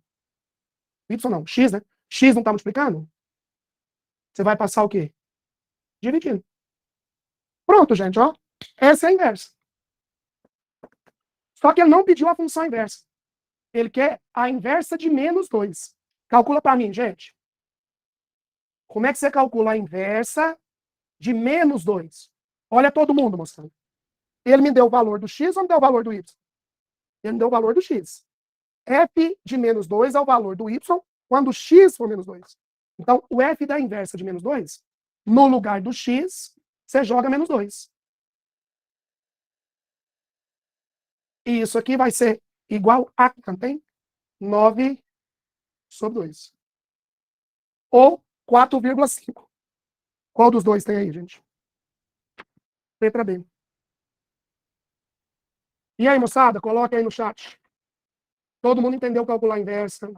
Y não, x, né? X não está multiplicando? Você vai passar o quê? Dividindo. Pronto, gente, ó. Essa é a inversa. Só que ele não pediu a função inversa. Ele quer a inversa de menos 2. Calcula para mim, gente. Como é que você calcula a inversa de menos 2? Olha todo mundo mostrando. Ele me deu o valor do x ou me deu o valor do y? Ele me deu o valor do x. F de menos 2 é o valor do y quando x for menos 2. Então, o f da inversa de menos 2, no lugar do x, você joga menos 2. E isso aqui vai ser igual a, também, 9 sobre 2. Ou 4,5. Qual dos dois tem aí, gente? Letra B. E aí, moçada, coloca aí no chat. Todo mundo entendeu calcular a inversa?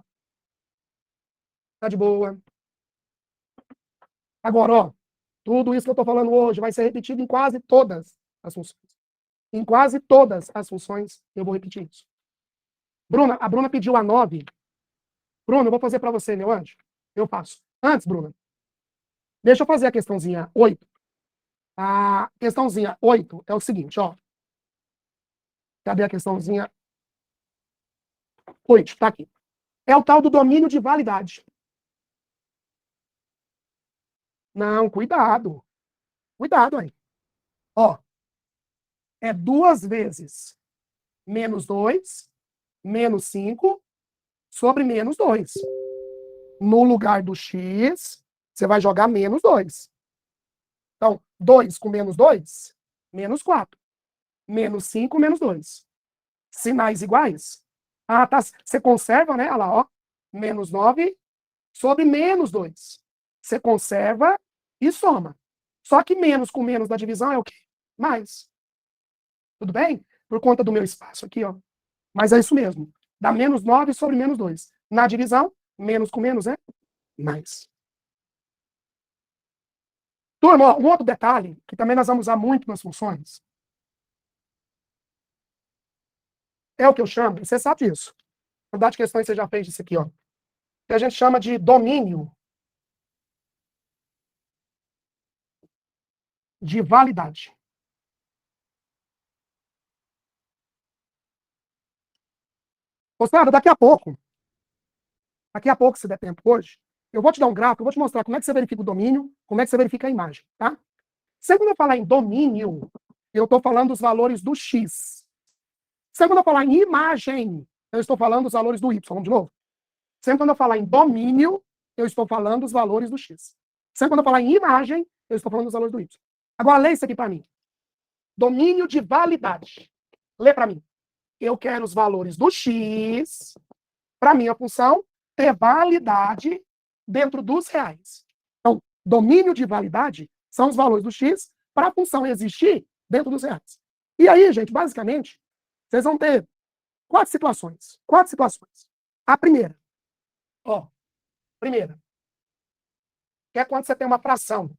Tá de boa? Agora, ó, tudo isso que eu estou falando hoje vai ser repetido em quase todas as funções. Em quase todas as funções, eu vou repetir isso. Bruna, a Bruna pediu a 9. Bruna, eu vou fazer para você, meu anjo. Eu faço. Antes, Bruna, deixa eu fazer a questãozinha 8. A questãozinha 8 é o seguinte, ó. Cadê a questãozinha 8? Tá aqui. É o tal do domínio de validade. Não, cuidado. Cuidado aí. Ó, é 2 vezes menos 2, menos 5, sobre menos 2. No lugar do x, você vai jogar menos 2. Então, 2 com menos 2, menos 4. Menos 5, menos 2. Sinais iguais? Ah, tá. Você conserva, né? Olha lá, ó. Menos 9 sobre menos 2. Você conserva e soma. Só que menos com menos da divisão é o quê? Mais. Tudo bem? Por conta do meu espaço aqui, ó. Mas é isso mesmo. Dá menos 9 sobre menos 2. Na divisão, menos com menos é mais. Turma, ó, um outro detalhe, que também nós vamos usar muito nas funções, é o que eu chamo, você sabe disso. Quantidade de questões você já fez isso aqui, ó. Que a gente chama de domínio de validade. Moçada, daqui a pouco, se der tempo hoje, eu vou te dar um gráfico, eu vou te mostrar como é que você verifica o domínio, como é que você verifica a imagem, tá? Sempre quando eu falar em domínio, eu estou falando dos valores do x. Sempre quando eu falar em imagem, eu estou falando dos valores do y. Vamos de novo? Sempre quando eu falar em domínio, eu estou falando dos valores do x. Sempre quando eu falar em imagem, eu estou falando dos valores do y. Agora, lê isso aqui para mim. Domínio de validade. Lê para mim. Eu quero os valores do x para minha função ter validade dentro dos reais. Então, domínio de validade são os valores do x para a função existir dentro dos reais. E aí, gente, basicamente, vocês vão ter 4 situações. 4 situações. A primeira, ó, primeira, que é quando você tem uma fração.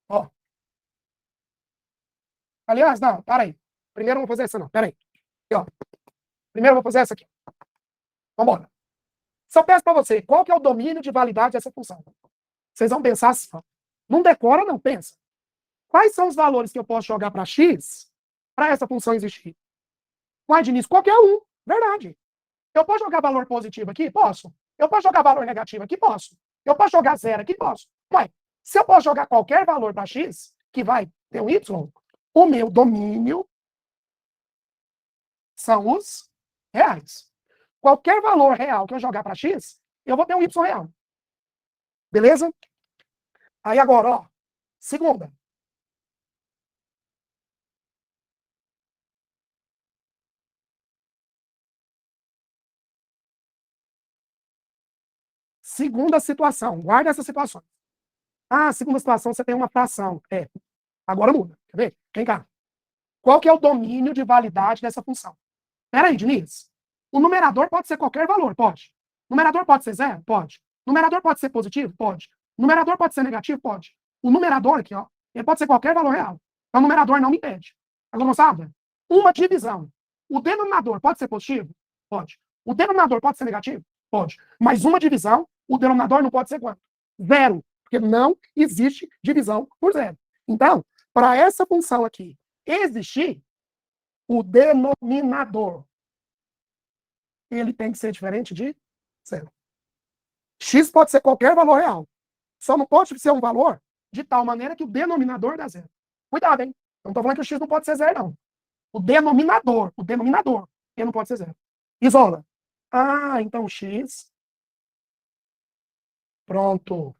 Ó, aliás, não, peraí. Primeiro eu vou fazer essa, não, peraí. Aqui, ó. Primeiro eu vou fazer essa aqui. Vamos embora. Se eu peço para você, qual que é o domínio de validade dessa função? Vocês vão pensar assim, ó. Não decora, não, pensa. Quais são os valores que eu posso jogar para x para essa função existir? Uai, Diniz, qualquer um. Verdade. Eu posso jogar valor positivo aqui? Posso. Eu posso jogar valor negativo aqui? Posso. Eu posso jogar zero aqui? Posso. Uai, se eu posso jogar qualquer valor para x, que vai ter um y, o meu domínio são os reais. Qualquer valor real que eu jogar para x, eu vou ter um y real. Beleza? Aí agora, ó, segunda. Segunda situação. Guarda essa situação. Ah, segunda situação, você tem uma fração. É. Agora muda. Quer ver? Vem cá. Qual que é o domínio de validade dessa função? Peraí, Diniz. O numerador pode ser qualquer valor? Pode. O numerador pode ser zero? Pode. O numerador pode ser positivo? Pode. O numerador pode ser negativo? Pode. O numerador aqui, ó, ele pode ser qualquer valor real. Então, o numerador não me impede. Agora, moçada, uma divisão. O denominador pode ser positivo? Pode. O denominador pode ser negativo? Pode. Mas uma divisão, o denominador não pode ser quanto? Zero. Porque não existe divisão por zero. Então, para essa função aqui existir, o denominador ele tem que ser diferente de zero. X pode ser qualquer valor real. Só não pode ser um valor de tal maneira que o denominador dá zero. Cuidado, hein? Não estou falando que o X não pode ser zero, não. O denominador, ele não pode ser zero. Isola. Ah, então X. Pronto.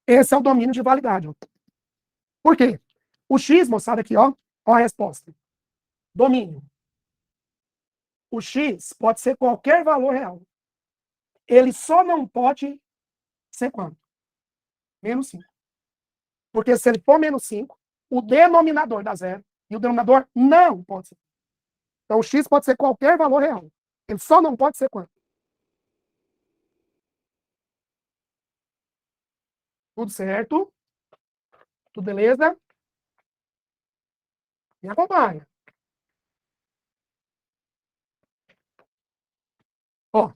Esse é o domínio de validade. Por quê? O X, moçada, aqui, ó a resposta. Domínio. O X pode ser qualquer valor real. Ele só não pode ser quanto? Menos 5. Porque se ele for menos 5, o denominador dá zero. E o denominador não pode ser. Então, o x pode ser qualquer valor real. Ele só não pode ser quanto? Tudo certo? Tudo beleza? Me acompanha. Ó,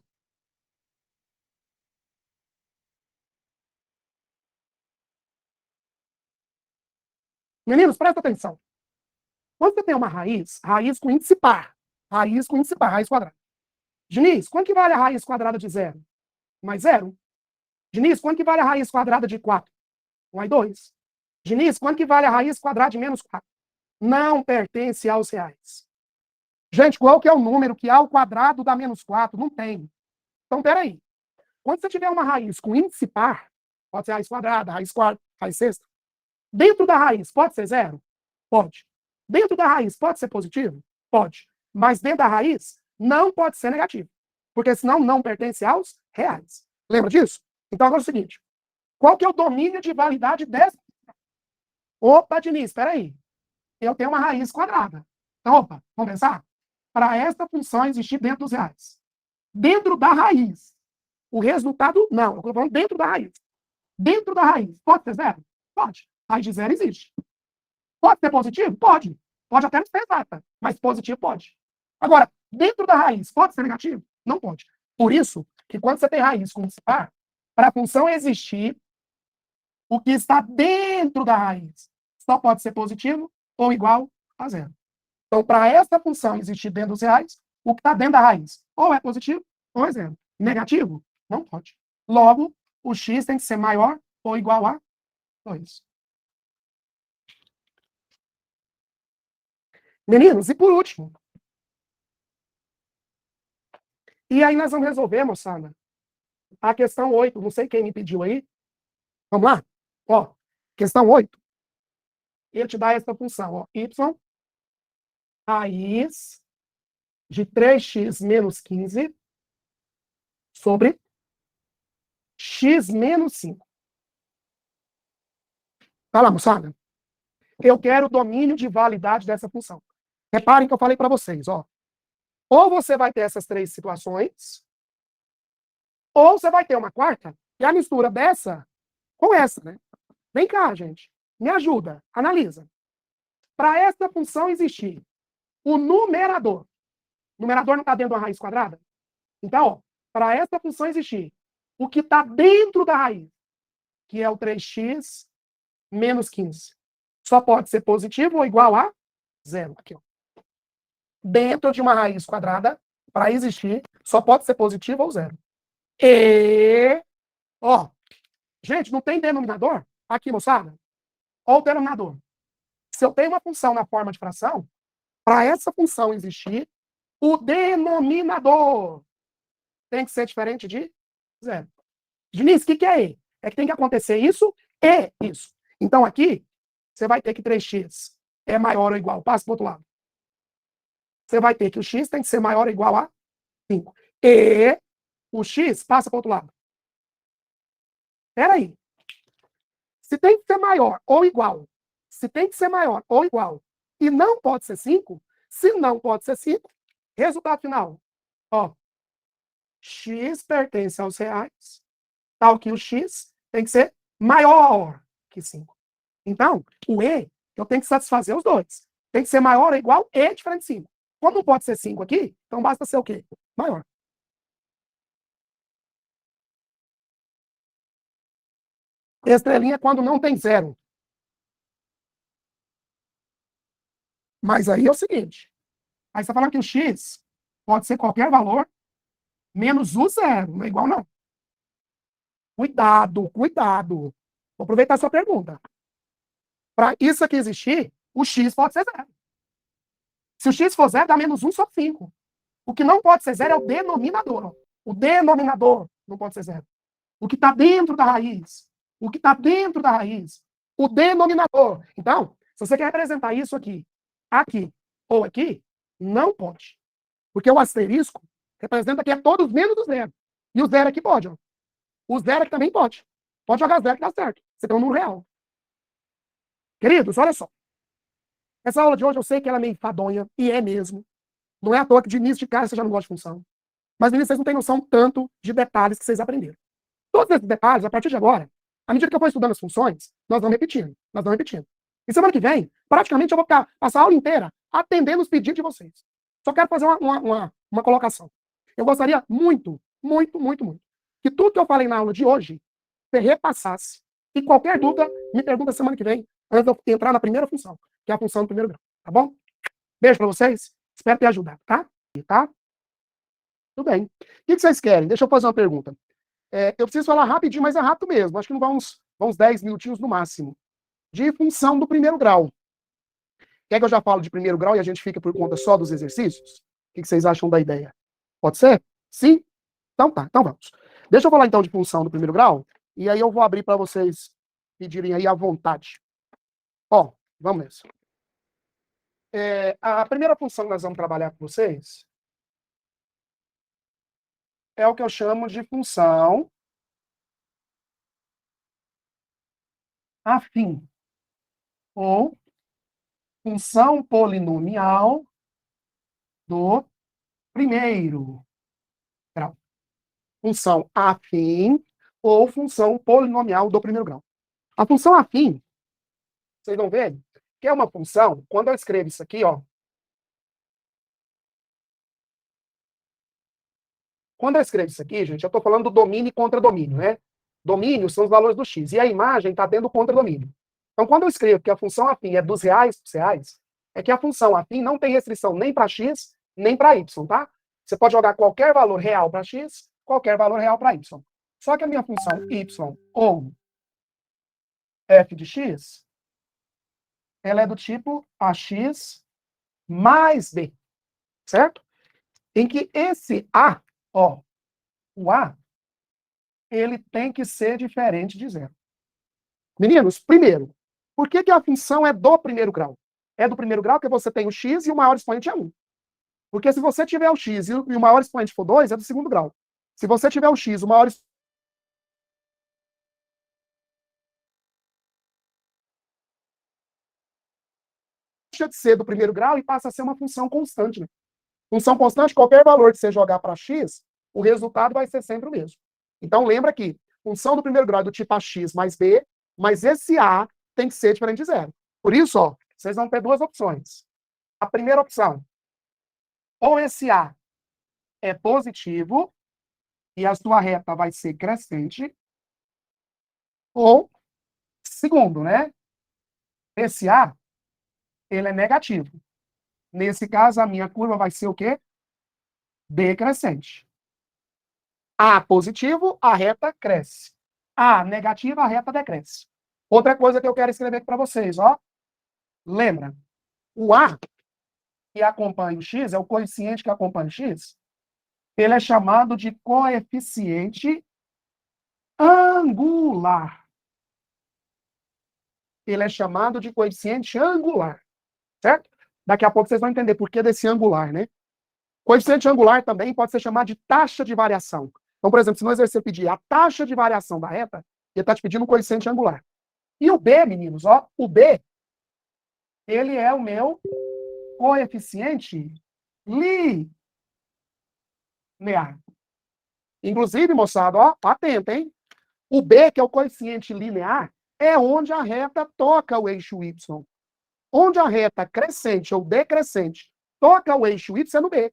Meninos, presta atenção. Quando você tem uma raiz com índice par, raiz quadrada. Diniz, quanto que vale a raiz quadrada de 0? Mais 0. Diniz, quanto que vale a raiz quadrada de 4? 1 mais 2. Diniz, quanto que vale a raiz quadrada de menos 4? Não pertence aos reais. Gente, qual que é o número que ao quadrado dá menos 4? Não tem. Então, peraí. Quando você tiver uma raiz com índice par, pode ser raiz quadrada, raiz quarta, raiz sexta. Dentro da raiz, pode ser 0? Pode. Dentro da raiz, pode ser positivo? Pode. Mas dentro da raiz, não pode ser negativo. Porque senão não pertence aos reais. Lembra disso? Então, agora é o seguinte. Qual que é o domínio de validade dessa? Opa, Diniz, espera aí. Eu tenho uma raiz quadrada. Então, opa, vamos pensar? Para esta função existir dentro dos reais. Dentro da raiz. O resultado, não. Eu estou falando dentro da raiz. Dentro da raiz. Pode ser 0? Pode. Raiz de 0 existe. Pode ser positivo? Pode. Pode até não ser exata, mas positivo pode. Agora, dentro da raiz, pode ser negativo? Não pode. Por isso, que quando você tem raiz com par, para a função existir, o que está dentro da raiz só pode ser positivo ou igual a 0. Então, para essa função existir dentro dos reais, o que está dentro da raiz ou é positivo ou é 0. Negativo? Não pode. Logo, o x tem que ser maior ou igual a 2. Meninos, e por último. E aí nós vamos resolver, moçada, a questão 8. Não sei quem me pediu aí. Vamos lá? Ó, questão 8. Ele te dá essa função, ó, y raiz de 3x menos 15 sobre x menos 5. Tá lá, moçada? Eu quero o domínio de validade dessa função. Reparem que eu falei para vocês, ó. Ou você vai ter essas três situações, ou você vai ter uma quarta, que é a mistura dessa com essa, né? Vem cá, gente. Me ajuda. Analisa. Para essa função existir, o numerador não está dentro da raiz quadrada? Então, ó, para essa função existir, o que está dentro da raiz, que é o 3x menos 15, só pode ser positivo ou igual a 0. Aqui, ó. Dentro de uma raiz quadrada, para existir, só pode ser positivo ou 0. E, ó, gente, não tem denominador? Aqui, moçada. Ó o denominador. Se eu tenho uma função na forma de fração, para essa função existir, o denominador tem que ser diferente de 0. Diniz, o que é E? É que tem que acontecer isso e isso. Então, aqui, você vai ter que 3x é maior ou igual. Passa para o outro lado. Você vai ter que o x tem que ser maior ou igual a 5. E o x passa para o outro lado. Espera aí. Se tem que ser maior ou igual, se tem que ser maior ou igual, e não pode ser 5, se não pode ser 5, resultado final. Ó, x pertence aos reais, tal que o x tem que ser maior que 5. Então, o E, eu tenho que satisfazer os dois. Tem que ser maior ou igual e diferente de 5. Como não pode ser 5 aqui, então basta ser o quê? Maior. Estrelinha é quando não tem 0. Mas aí é o seguinte. Aí você está falando que o x pode ser qualquer valor menos o 0. Não é igual, não. Cuidado, cuidado. Vou aproveitar a sua pergunta. Para isso aqui existir, o x pode ser 0. Se o x for 0, dá menos 1 sobre 5. O que não pode ser 0 é o denominador. Ó. O denominador não pode ser 0. O que está dentro da raiz. O que está dentro da raiz. O denominador. Então, se você quer representar isso aqui, aqui ou aqui, não pode. Porque o asterisco representa que é todos menos o 0. E o 0 aqui pode. Ó. O 0 aqui também pode. Pode jogar 0 que dá certo. Você tem um número real. Queridos, olha só. Essa aula de hoje eu sei que ela é meio enfadonha, e é mesmo. Não é à toa que de início de cara você já não gosta de função. Mas, meninos, vocês não têm noção tanto de detalhes que vocês aprenderam. Todos esses detalhes, a partir de agora, à medida que eu for estudando as funções, nós vamos repetindo. Nós vamos repetindo. E semana que vem, praticamente eu vou passar a aula inteira atendendo os pedidos de vocês. Só quero fazer uma colocação. Eu gostaria muito, muito, muito, muito, que tudo que eu falei na aula de hoje, você repassasse. E qualquer dúvida, me pergunta semana que vem, antes de eu entrar na primeira função, que é a função do primeiro grau, tá bom? Beijo para vocês, espero ter ajudado, tá? Tá? Tudo bem. O que vocês querem? Deixa eu fazer uma pergunta. Eu preciso falar rapidinho, mas é rápido mesmo, acho que não vai uns 10 minutinhos no máximo, de função do primeiro grau. Quer que eu já falo de primeiro grau e a gente fica por conta só dos exercícios? O que vocês acham da ideia? Pode ser? Sim? Então tá, então vamos. Deixa eu falar então de função do primeiro grau, e aí eu vou abrir para vocês pedirem aí à vontade. Ó, vamos nessa. A primeira função que nós vamos trabalhar com vocês é o que eu chamo de função afim, ou função polinomial do primeiro grau. Função afim ou função polinomial do primeiro grau. A função afim, vocês vão ver, que é uma função, quando eu escrevo isso aqui, ó, quando eu escrevo isso aqui, gente, eu estou falando do domínio e contradomínio, né? Domínio são os valores do x, e a imagem está dentro do contradomínio. Então, quando eu escrevo que a função afim é dos reais para os reais, é que a função afim não tem restrição nem para x, nem para y, tá? Você pode jogar qualquer valor real para x, qualquer valor real para y. Só que a minha função y ou f de x, ela é do tipo ax mais b, certo? Em que esse a, ó, o a, ele tem que ser diferente de zero. Meninos, primeiro, por que a função é do primeiro grau? É do primeiro grau porque você tem o x e o maior expoente é 1. Porque se você tiver o x e o maior expoente for 2, é do segundo grau. Se você tiver o x, o maior expoente deixa de ser do primeiro grau e passa a ser uma função constante. Né? Função constante, qualquer valor que você jogar para x, o resultado vai ser sempre o mesmo. Então, lembra que função do primeiro grau é do tipo ax mais b, mas esse a tem que ser diferente de zero. Por isso, ó, vocês vão ter duas opções. A primeira opção, ou esse a é positivo, e a sua reta vai ser crescente, ou, segundo, né? Esse a, ele é negativo. Nesse caso, a minha curva vai ser o quê? Decrescente. A positivo, a reta cresce. A negativa, a reta decresce. Outra coisa que eu quero escrever aqui para vocês, ó. Lembra, o A que acompanha o X, é o coeficiente que acompanha o X, ele é chamado de coeficiente angular. Ele é chamado de coeficiente angular, certo? Daqui a pouco vocês vão entender por que desse angular, né? Coeficiente angular também pode ser chamado de taxa de variação. Então, por exemplo, se no exercício pedir a taxa de variação da reta, ele está te pedindo um coeficiente angular. E o B, meninos, ó, o B, ele é o meu coeficiente linear. Inclusive, moçada, ó, atenta, hein? O B, que é o coeficiente linear, é onde a reta toca o eixo Y. Onde a reta crescente ou decrescente toca o eixo Y é no B.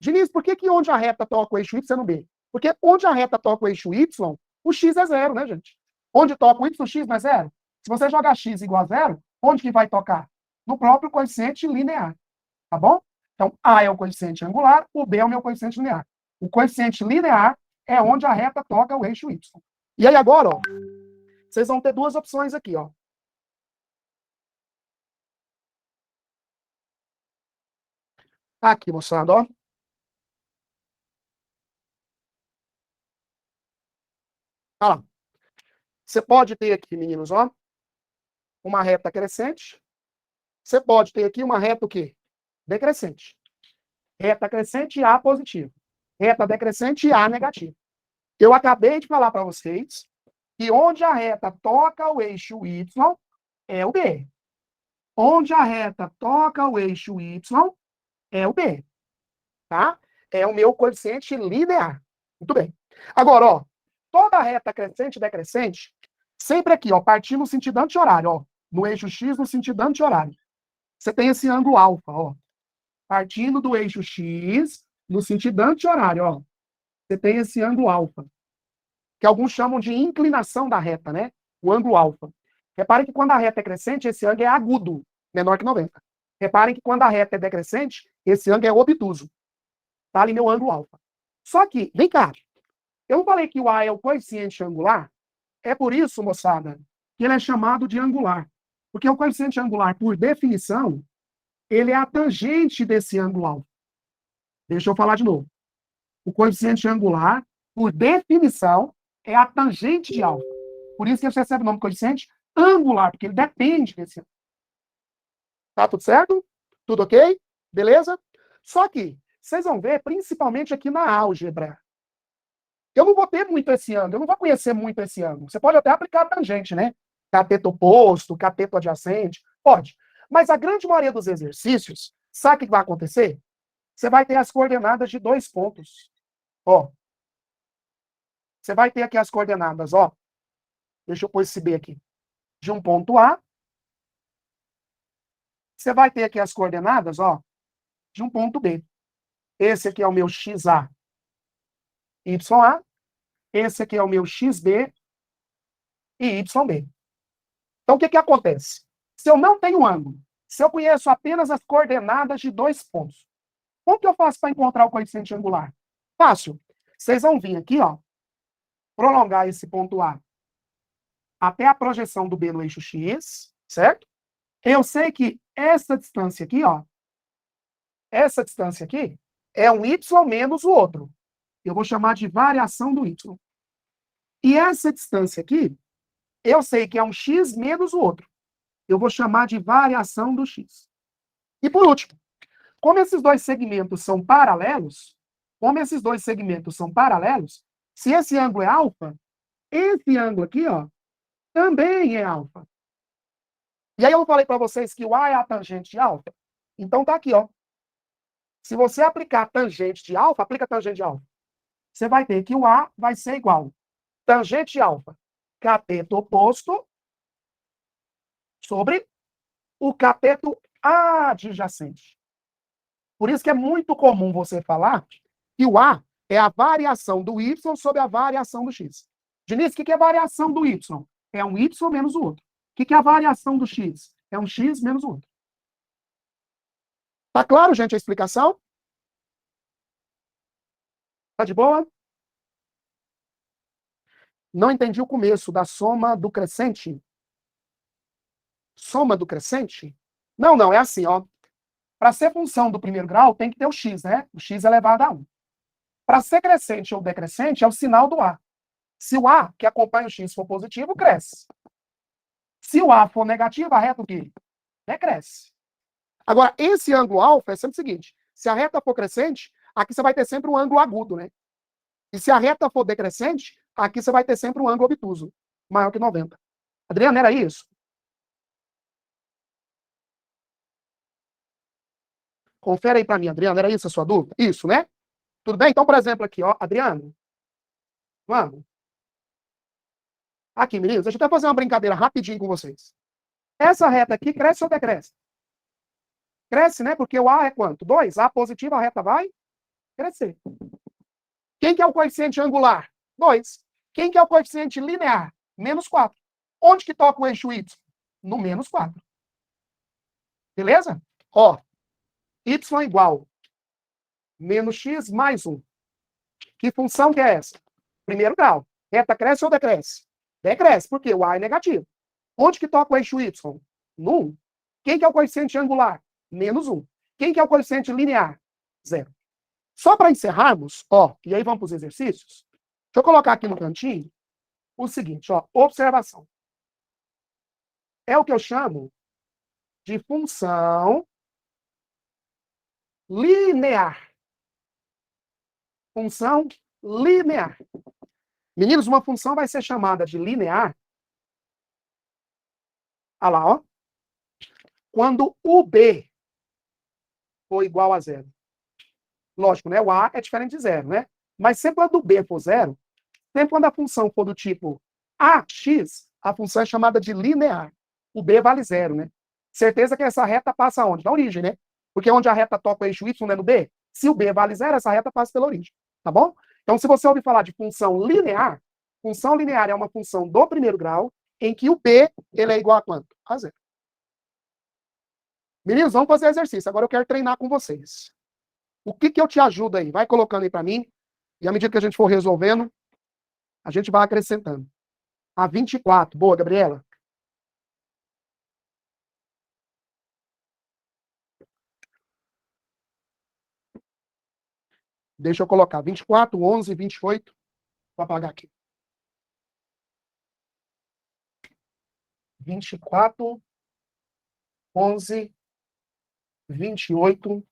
Diniz, por que onde a reta toca o eixo Y é no B? Porque onde a reta toca o eixo Y, o X é zero, né, gente? Onde toca o Y, o X não é zero? Se você jogar X igual a zero, onde que vai tocar? No próprio coeficiente linear, tá bom? Então, A é o coeficiente angular, o B é o meu coeficiente linear. O coeficiente linear é onde a reta toca o eixo Y. E aí agora, ó, vocês vão ter duas opções aqui, ó. Aqui, moçada, ó. Olha lá. Você pode ter aqui, meninos, ó, uma reta crescente. Você pode ter aqui uma reta o quê? Decrescente. Reta crescente, A positivo. Reta decrescente, A negativo. Eu acabei de falar para vocês que onde a reta toca o eixo Y é o B. Onde a reta toca o eixo Y é o B. Tá? É o meu coeficiente linear. Muito bem. Agora, ó, toda reta crescente e decrescente, sempre aqui, ó, partindo no sentido anti-horário, ó, no eixo X no sentido anti-horário. Você tem esse ângulo alfa, ó. Partindo do eixo X no sentido anti-horário, ó. Você tem esse ângulo alfa, que alguns chamam de inclinação da reta, né? O ângulo alfa. Reparem que quando a reta é crescente, esse ângulo é agudo, menor que 90. Reparem que quando a reta é decrescente, esse ângulo é obtuso. Tá ali meu ângulo alfa. Só que, vem cá, eu não falei que o A é o coeficiente angular? É por isso, moçada, que ele é chamado de angular. Porque o coeficiente angular, por definição, ele é a tangente desse ângulo alfa. Deixa eu falar de novo. O coeficiente angular, por definição, é a tangente de alfa. Por isso que você recebe o nome de coeficiente angular, porque ele depende desse ângulo. Tá tudo certo? Tudo ok? Beleza? Só que vocês vão ver, principalmente aqui na álgebra, eu não vou ter muito esse ângulo, eu não vou conhecer muito esse ângulo. Você pode até aplicar a tangente, né? Cateto oposto, cateto adjacente, pode. Mas a grande maioria dos exercícios, sabe o que vai acontecer? Você vai ter as coordenadas de 2 pontos. Ó. Você vai ter aqui as coordenadas, ó. Deixa eu pôr esse B aqui. De um ponto A. Você vai ter aqui as coordenadas, ó, de um ponto B. Esse aqui é o meu XA, YA. Esse aqui é o meu XB e YB. Então, o que acontece? Se eu não tenho ângulo, se eu conheço apenas as coordenadas de 2 pontos, como que eu faço para encontrar o coeficiente angular? Fácil. Vocês vão vir aqui, ó, prolongar esse ponto A até a projeção do B no eixo X, certo? Eu sei que essa distância aqui, ó, essa distância aqui é um Y menos o outro. Eu vou chamar de variação do Y. E essa distância aqui, eu sei que é um X menos o outro. Eu vou chamar de variação do X. E por último, como esses dois segmentos são paralelos, se esse ângulo é alfa, esse ângulo aqui, ó, também é alfa. E aí eu falei para vocês que o A é a tangente de alfa. Então tá aqui, ó. Se você aplicar tangente de alfa, aplica tangente de alfa. Você vai ter que o A vai ser igual tangente de alfa, cateto oposto, sobre o cateto adjacente. Por isso que é muito comum você falar que o A é a variação do Y sobre a variação do X. Diniz, o que é variação do Y? É um Y menos o outro. O que é a variação do X? É um X menos o outro. Tá claro, gente, a explicação? Tá de boa? Não entendi o começo da soma do crescente? Soma do crescente? Não, é assim, ó. Para ser função do primeiro grau, tem que ter o x, né? O x elevado a 1. Para ser crescente ou decrescente, é o sinal do A. Se o A, que acompanha o x, for positivo, cresce. Se o A for negativo, a reta o quê? Decresce. Agora, esse ângulo alfa é sempre o seguinte. Se a reta for crescente, aqui você vai ter sempre um ângulo agudo, né? E se a reta for decrescente, aqui você vai ter sempre um ângulo obtuso, maior que 90. Adriana, era isso? Confere aí para mim, Adriana, era isso a sua dúvida? Isso, né? Tudo bem? Então, por exemplo, aqui, ó, Adriano. Vamos. Aqui, meninos, deixa eu até fazer uma brincadeira rapidinho com vocês. Essa reta aqui cresce ou decresce? Cresce, né? Porque o A é quanto? 2. A positivo, a reta vai crescer. Quem que é o coeficiente angular? 2. Quem que é o coeficiente linear? Menos 4. Onde que toca o eixo Y? No menos 4. Beleza? Ó, Y igual menos x mais 1. Que função que é essa? Primeiro grau. Reta cresce ou decresce? Decresce, porque o A é negativo. Onde que toca o eixo Y? No 1. Quem que é o coeficiente angular? Menos 1. Quem que é o coeficiente linear? 0. Só para encerrarmos, ó, e aí vamos para os exercícios. Deixa eu colocar aqui no cantinho o seguinte, ó, observação. É o que eu chamo de função linear. Função linear. Meninos, uma função vai ser chamada de linear. Olha lá, ó. Quando o B for igual a 0. Lógico, né? O A é diferente de 0, né? Mas sempre quando o B for 0, sempre quando a função for do tipo AX, a função é chamada de linear. O B vale 0, né? Certeza que essa reta passa onde? Na origem, né? Porque onde a reta toca o eixo Y, né, no B, se o B vale 0, essa reta passa pela origem. Tá bom? Então, se você ouvir falar de função linear é uma função do primeiro grau em que o B ele é igual a quanto? A 0. Meninos, vamos fazer exercício. Agora eu quero treinar com vocês. O que eu te ajudo aí? Vai colocando aí para mim. E à medida que a gente for resolvendo, a gente vai acrescentando. A 24. Boa, Gabriela. Deixa eu colocar 24, 11, 28. Vou apagar aqui. 24, 11, 28,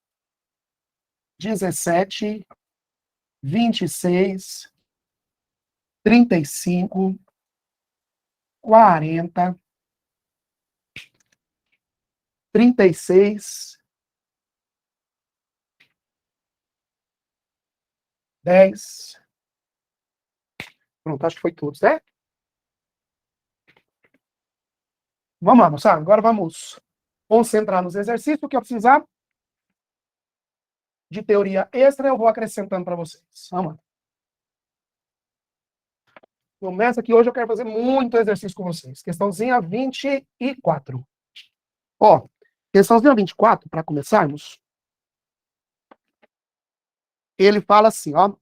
17, 26, 35, 40, 36, 10. Pronto, acho que foi tudo, certo? Vamos lá, moçada. Agora vamos concentrar nos exercícios. O que eu precisar de teoria extra, eu vou acrescentando para vocês. Vamos lá. Começa que hoje eu quero fazer muito exercício com vocês. Questãozinha 24. Ó, questãozinha 24, para começarmos, ele fala assim, ó.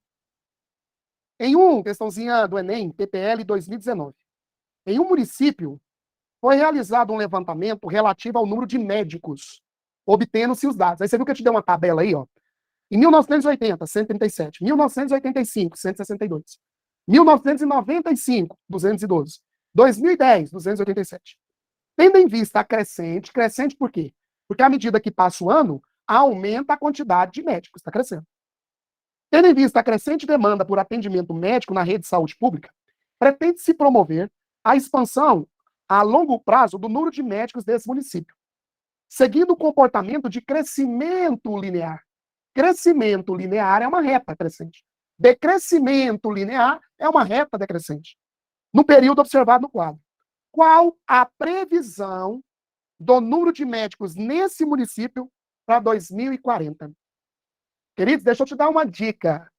Questãozinha do Enem, PPL 2019. Em um município, foi realizado um levantamento relativo ao número de médicos, obtendo-se os dados. Aí você viu que eu te dei uma tabela aí, ó. Em 1980, 137. 1985, 162. 1995, 212. 2010, 287. Tendo em vista a crescente por quê? Porque à medida que passa o ano, aumenta a quantidade de médicos, está crescendo. Tendo em vista a crescente demanda por atendimento médico na rede de saúde pública, pretende-se promover a expansão a longo prazo do número de médicos desse município, seguindo o comportamento de crescimento linear. Crescimento linear é uma reta crescente. Decrescimento linear é uma reta decrescente. No período observado no quadro. Qual a previsão do número de médicos nesse município para 2040? Queridos, deixa eu te dar uma dica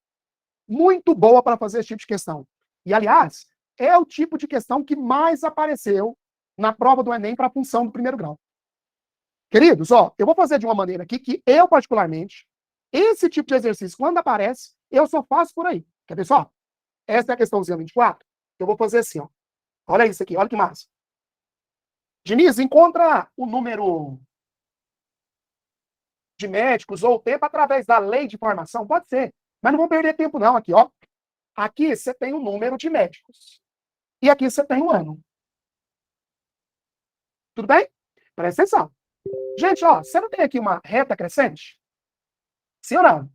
muito boa para fazer esse tipo de questão. E, aliás, é o tipo de questão que mais apareceu na prova do Enem para a função do primeiro grau. Queridos, ó, eu vou fazer de uma maneira aqui que eu, particularmente, esse tipo de exercício, quando aparece, eu só faço por aí. Quer ver só? Essa é a questãozinha 24. Eu vou fazer assim, ó. Olha isso aqui, olha que massa. Diniz, encontra o número de médicos ou o tempo através da lei de formação? Pode ser. Mas não vou perder tempo, não. Aqui, ó. Aqui você tem o número de médicos. E aqui você tem o ano. Tudo bem? Presta atenção. Gente, ó, você não tem aqui uma reta crescente? Sim ou não?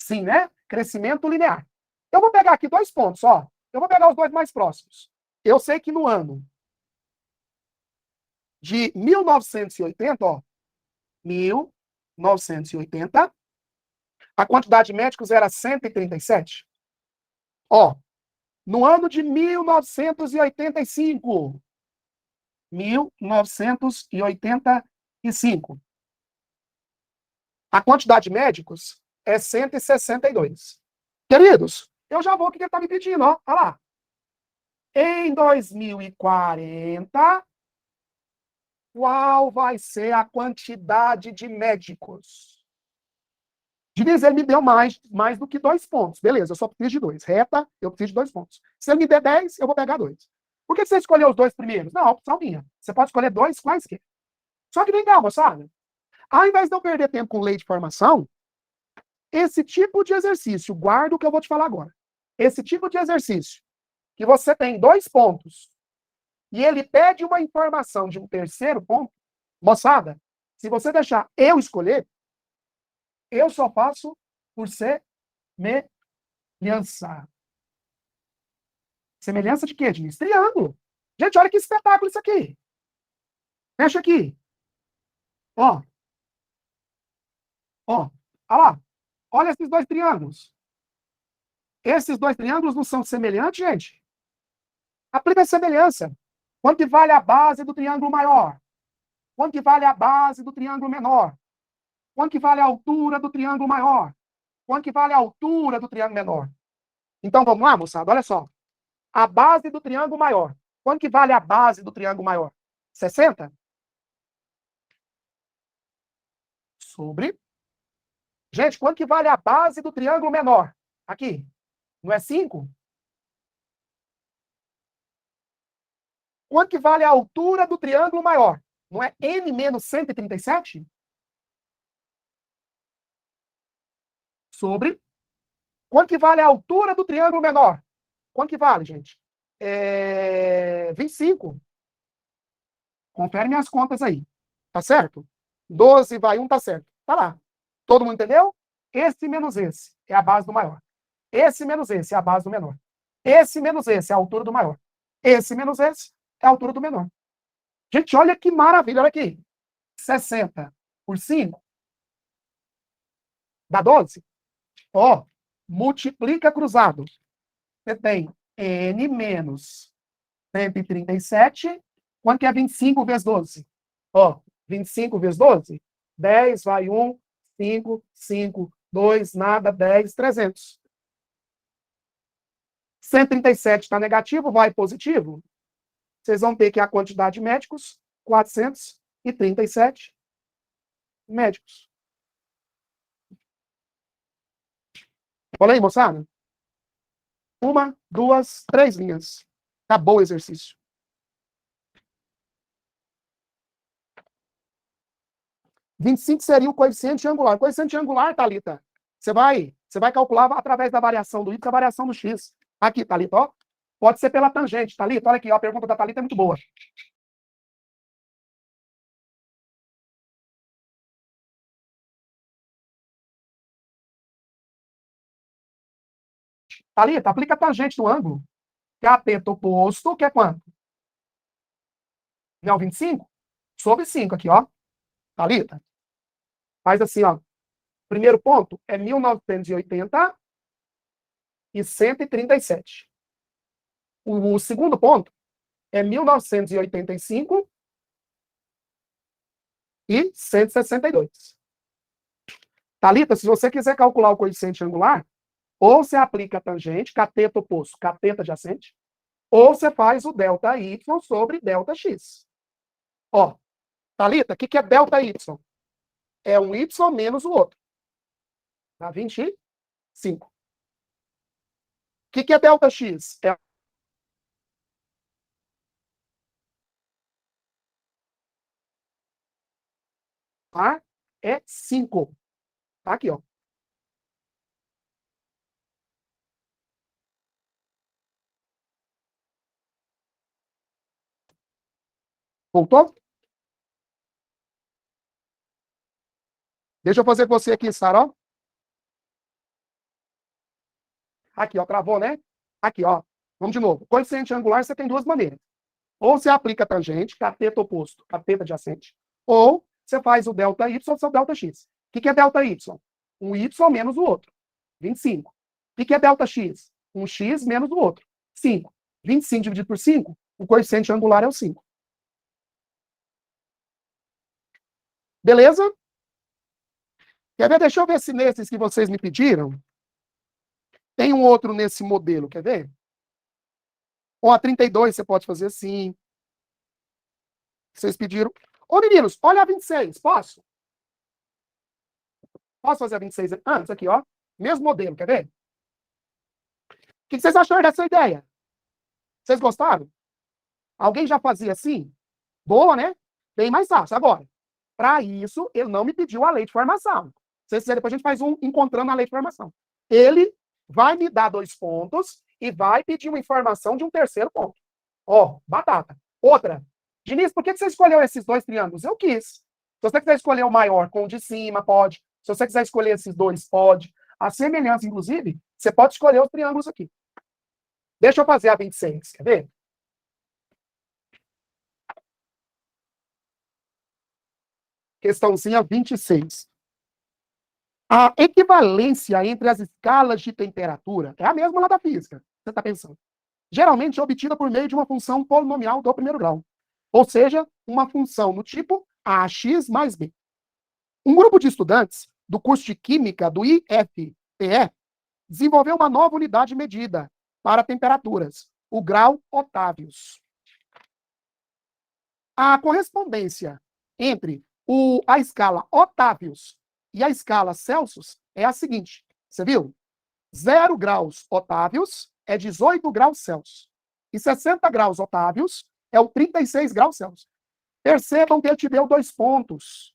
Sim, né? Crescimento linear. Eu vou pegar aqui 2 pontos, ó. Eu vou pegar os 2 mais próximos. Eu sei que no ano de 1980, ó, 1980, a quantidade de médicos era 137. Ó, no ano de 1985, a quantidade de médicos é 162. Queridos, eu já vou o que ele está me pedindo, ó. Olha lá. Em 2040, qual vai ser a quantidade de médicos? Diniz, ele me deu mais do que 2 pontos. Beleza, eu só preciso de 2. Reta, eu preciso de 2 pontos. Se ele me der 10, eu vou pegar 2. Por que você escolheu os 2 primeiros? Não, opção minha. Você pode escolher 2 quaisquer. Só que vem cá, moçada. Ao invés de eu perder tempo com lei de formação, esse tipo de exercício, guarda o que eu vou te falar agora. Esse tipo de exercício, que você tem 2 pontos, e ele pede uma informação de um terceiro ponto, moçada, se você deixar eu escolher, eu só faço por semelhança. Semelhança de quê, Diniz? Triângulo. Gente, olha que espetáculo isso aqui. Fecha aqui. Ó. Ó. Olha lá. Olha esses 2 triângulos. Esses 2 triângulos não são semelhantes, gente? Aplica a semelhança. Quanto que vale a base do triângulo maior? Quanto que vale a base do triângulo menor? Quanto que vale a altura do triângulo maior? Quanto que vale a altura do triângulo menor? Então, vamos lá, moçada, olha só. A base do triângulo maior. quanto que vale a base do triângulo maior? 60? Sobre. Gente, quanto que vale a base do triângulo menor? Aqui. Não é 5? Quanto que vale a altura do triângulo maior? Não é n menos 137? Sobre. Quanto que vale a altura do triângulo menor? Quanto que vale, gente? 25. Confere minhas contas aí. Tá certo? 12 vai 1, tá certo. Tá lá. Todo mundo entendeu? Esse menos esse é a base do maior. Esse menos esse é a base do menor. Esse menos esse é a altura do maior. Esse menos esse é a altura do menor. Gente, olha que maravilha. Olha aqui. 60 por 5 dá 12. Ó, multiplica cruzado. Você tem n menos 137. Quanto que é 25 vezes 12? Ó, 25 vezes 12? 10, vai 1, 5, 5, 2, nada, 10, 300. 137 está negativo, vai positivo. Vocês vão ter que a quantidade de médicos, 437 médicos. Olha aí, moçada. 1, 2, 3 linhas. Acabou o exercício. – 25 seria o coeficiente angular. O coeficiente angular, Thalita, você vai calcular através da variação do y, a variação do x. Aqui, Thalita, ó. Pode ser pela tangente, Thalita. Olha aqui, ó, a pergunta da Thalita é muito boa. Thalita, aplica a tangente no ângulo. Cateto oposto, que é quanto? Não, 25? Sobre 5 aqui, ó. Thalita. Faz assim, ó. Primeiro ponto é 1980 e 137. O segundo ponto é 1985 e 162. Thalita, se você quiser calcular o coeficiente angular, ou você aplica a tangente, cateto oposto, cateto adjacente, ou você faz o delta y sobre delta x. Ó, Thalita, o que é delta y? É um y menos o outro. Dá 25. O que é delta x? É 5. Tá aqui, ó. Voltou? Deixa eu fazer com você aqui, Sara, ó. Aqui, ó, travou, né? Aqui, ó. Vamos de novo. Coeficiente angular você tem duas maneiras. Ou você aplica a tangente, cateto oposto, cateto adjacente, ou você faz o delta y sobre delta x. O que é delta y? Um y menos o outro. 25. O que é delta x? Um x menos o outro. 5. 25 dividido por 5, o coeficiente angular é o 5. Beleza? Quer ver? Deixa eu ver se nesses que vocês me pediram, tem um outro nesse modelo, quer ver? Ou a 32 você pode fazer assim. Vocês pediram. Ô, meninos, olha a 26, posso? Posso fazer a 26 antes aqui, ó? Mesmo modelo, quer ver? O que vocês acharam dessa ideia? Vocês gostaram? Alguém já fazia assim? Boa, né? Bem mais fácil. Agora, para isso, ele não me pediu a lei de formação. Se vocês quiserem, depois a gente faz um encontrando a lei de formação. Ele vai me dar 2 pontos e vai pedir uma informação de um terceiro ponto. Ó, batata. Outra. Diniz, por que você escolheu esses 2 triângulos? Eu quis. Se você quiser escolher o maior com o de cima, pode. Se você quiser escolher esses 2, pode. A semelhança, inclusive, você pode escolher os triângulos aqui. Deixa eu fazer a 26, quer ver? Questãozinha 26. A equivalência entre as escalas de temperatura é a mesma lá da física, você está pensando. Geralmente é obtida por meio de uma função polinomial do primeiro grau. Ou seja, uma função do tipo ax mais b. Um grupo de estudantes do curso de Química do IFPE desenvolveu uma nova unidade de medida para temperaturas, o grau Otávios. A correspondência entre a escala Otávios e a escala Celsius é a seguinte. Você viu? 0 graus Otávios é 18 graus Celsius. E 60 graus Otávios é o 36 graus Celsius. Percebam que ele te deu 2 pontos.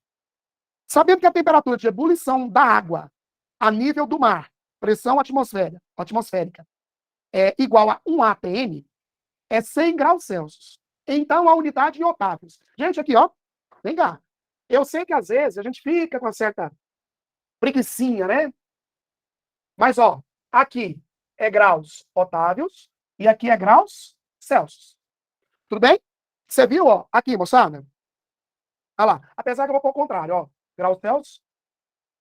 Sabendo que a temperatura de ebulição da água a nível do mar, pressão atmosférica, é igual a 1 atm, é 100 graus Celsius. Então, a unidade em otávios. Gente, aqui, ó, vem cá. Eu sei que às vezes a gente fica com uma certa preguicinha, né? Mas, ó, aqui é graus otávios e aqui é graus Celsius. Tudo bem? Você viu, ó, aqui, moçada? Olha lá. Apesar que eu vou pôr o contrário, ó. Graus Celsius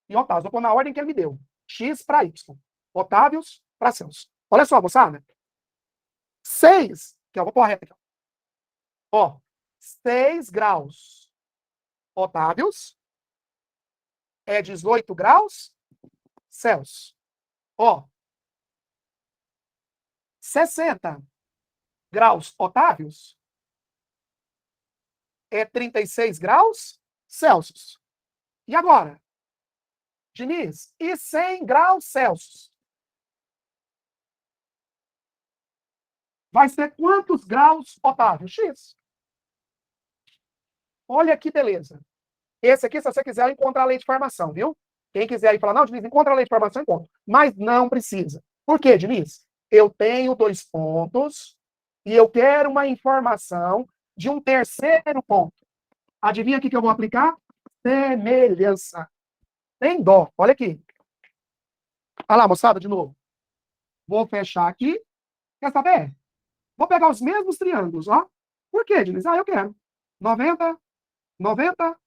e otávios. Vou pôr na ordem que ele me deu. X para Y. Otávios para Celsius. Olha só, moçada. 6, que eu vou pôr a reta aqui. Ó, 6 graus otávios é 18 graus Celsius. Ó, 60 graus otávios é 36 graus Celsius. E agora? Diniz, e 100 graus Celsius? Vai ser quantos graus otávios? X. Olha que beleza. Esse aqui, se você quiser, encontrar a lei de formação, viu? Quem quiser ir falar, não, Diniz, encontra a lei de formação, encontra. Mas não precisa. Por quê, Diniz? Eu tenho 2 pontos e eu quero uma informação de um terceiro ponto. Adivinha o que eu vou aplicar? Semelhança. Tem dó. Olha aqui. Olha lá, moçada, de novo. Vou fechar aqui. Quer saber? Vou pegar os mesmos triângulos, ó. Por quê, Diniz? Ah, eu quero. 90, 90,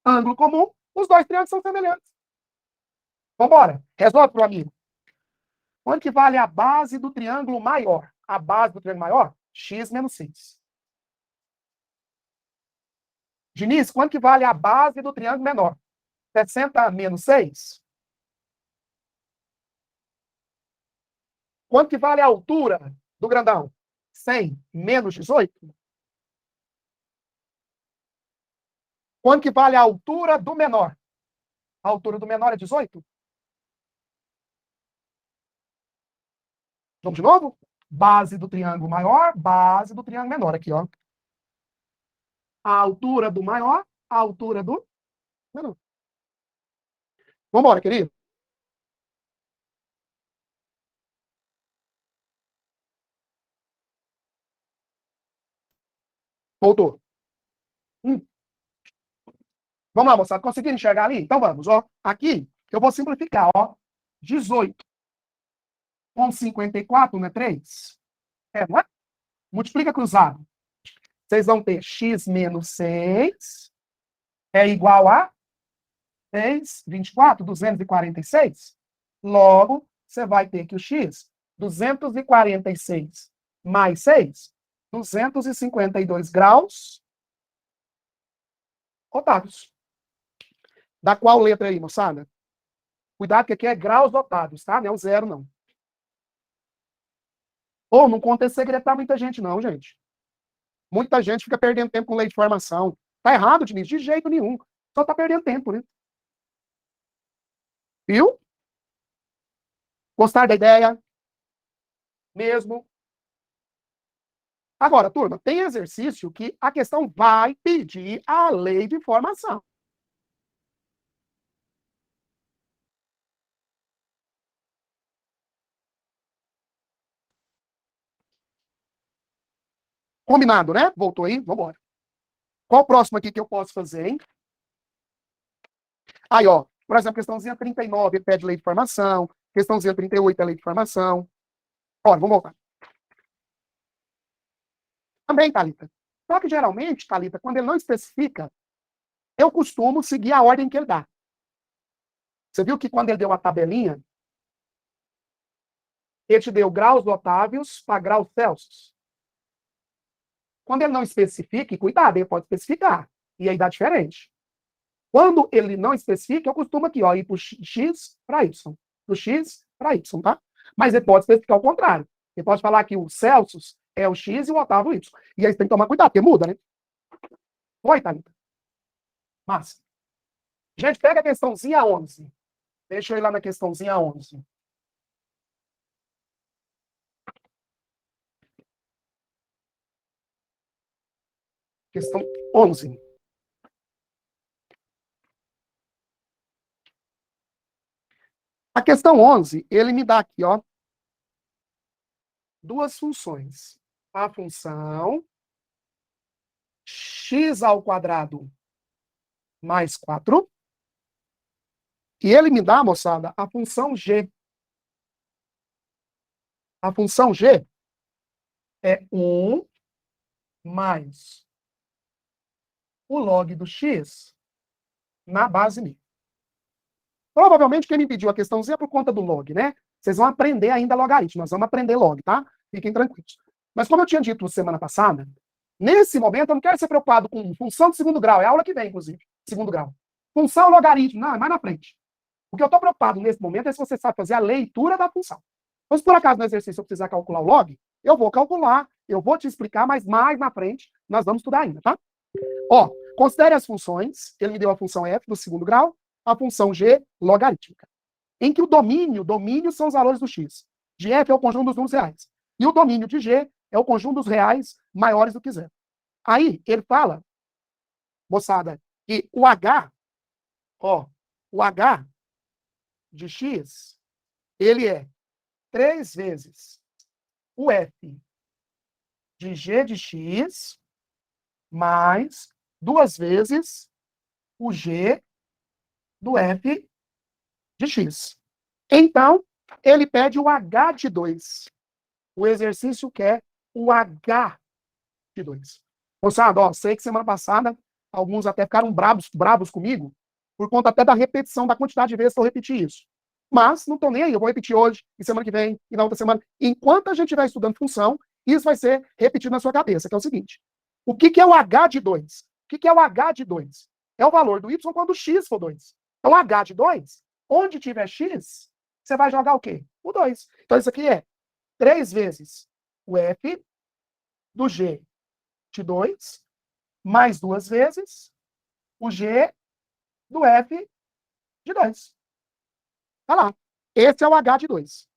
ângulo comum. Os 2 triângulos são semelhantes. Vambora. Resolve pro amigo. Quanto que vale a base do triângulo maior? A base do triângulo maior? X menos 6. Diniz, quanto que vale a base do triângulo menor? 60 menos 6. Quanto que vale a altura do grandão? 100 menos 18. Quanto que vale a altura do menor? A altura do menor é 18? Vamos de novo? Base do triângulo maior, base do triângulo menor. Aqui, ó. A altura do maior, a altura do menor. Vamos embora, querido. Voltou. Vamos lá, moçada. Conseguiram enxergar ali? Então vamos, ó. Aqui, eu vou simplificar, ó. 18 com 54, não é 3? É, não é? Multiplica cruzado. Vocês vão ter x menos 6 é igual a 6, 24, 246. Logo, você vai ter que o x, 246 mais 6, 252 graus otávios. Da qual letra aí, moçada? Cuidado que aqui é graus otávios, tá? Não é o 0, não. Ou não conta esse segredo pra muita gente, não, gente. Muita gente fica perdendo tempo com lei de formação. Tá errado, Diniz? De jeito nenhum. Só tá perdendo tempo, né? Viu? Gostar da ideia? Mesmo? Agora, turma, tem exercício que a questão vai pedir a lei de formação. Combinado, né? Voltou aí? Vamos embora. Qual o próximo aqui que eu posso fazer, hein? Aí, ó. Por exemplo, questãozinha 39, ele pede lei de formação. Questãozinha 38 é lei de formação. Olha, vamos voltar. Também, Thalita. Só que, geralmente, Thalita, quando ele não especifica, eu costumo seguir a ordem que ele dá. Você viu que quando ele deu a tabelinha, ele te deu graus otávios para graus Celsius. Quando ele não especifica, e cuidado, ele pode especificar. E aí dá diferente. Quando ele não especifica, eu costumo aqui, ó, ir para o X para Y. Do X para Y, tá? Mas ele pode especificar o contrário. Ele pode falar que o Celsius é o X e o otávio Y. E aí você tem que tomar cuidado, porque muda, né? Foi, Thalita? Massa. Gente, pega a questãozinha 11. Deixa eu ir lá na questãozinha 11. Questão 11. A questão 11, ele me dá aqui, ó, duas funções. A função x ao quadrado mais 4. E ele me dá, moçada, a função g. A função g é 1 mais o log do x na base meio. Provavelmente quem me pediu a questãozinha é por conta do log, né? Vocês vão aprender ainda logaritmo, nós vamos aprender log, tá? Fiquem tranquilos. Mas como eu tinha dito semana passada, nesse momento eu não quero ser preocupado com função de segundo grau, é a aula que vem, inclusive, segundo grau. Função logaritmo, não, é mais na frente. O que eu estou preocupado nesse momento é se você sabe fazer a leitura da função. Então, se por acaso no exercício eu precisar calcular o log, eu vou calcular, eu vou te explicar, mas mais na frente nós vamos estudar ainda, tá? Ó, considere as funções. Ele me deu a função f do segundo grau, a função g logarítmica, em que o domínio são os valores do x. De f é o conjunto dos números reais. E o domínio de g é o conjunto dos reais maiores do que zero. Aí, ele fala, moçada, que o h, ó, o h de x, ele é 3 vezes o f de g de x mais 2 vezes o g do f de x. Então, ele pede o h de 2. O exercício quer o h de 2. Moçada, ó, sei que semana passada alguns até ficaram bravos comigo, por conta até da repetição, da quantidade de vezes que eu repeti isso. Mas não estou nem aí, eu vou repetir hoje, e semana que vem, e na outra semana. Enquanto a gente estiver estudando função, isso vai ser repetido na sua cabeça, que é o seguinte. O que é o h de 2? O que é o h de 2? É o valor do y quando o x for 2. Então, h de 2, onde tiver x, você vai jogar o quê? O 2. Então, isso aqui é 3 vezes o f do g de 2, mais 2 vezes o g do f de 2. Tá lá. Esse é o h de 2.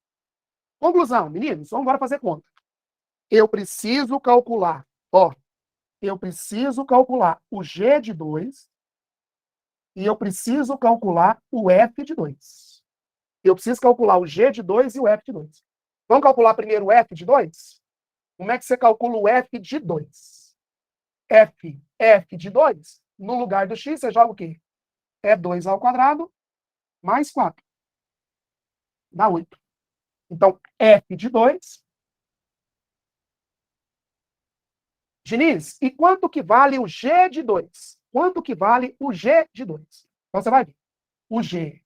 Conclusão, meninos, vamos agora fazer conta. Eu preciso calcular, ó, eu preciso calcular o g de 2 e eu preciso calcular o f de 2. Eu preciso calcular o g de 2 e o f de 2. Vamos calcular primeiro o f de 2? Como é que você calcula o f de 2? F de 2, no lugar do x, você joga o quê? É 2 ao quadrado mais 4. Dá 8. Então, f de 2. Diniz, e quanto que vale o g de 2? Quanto que vale o g de 2? Então, você vai ver. O g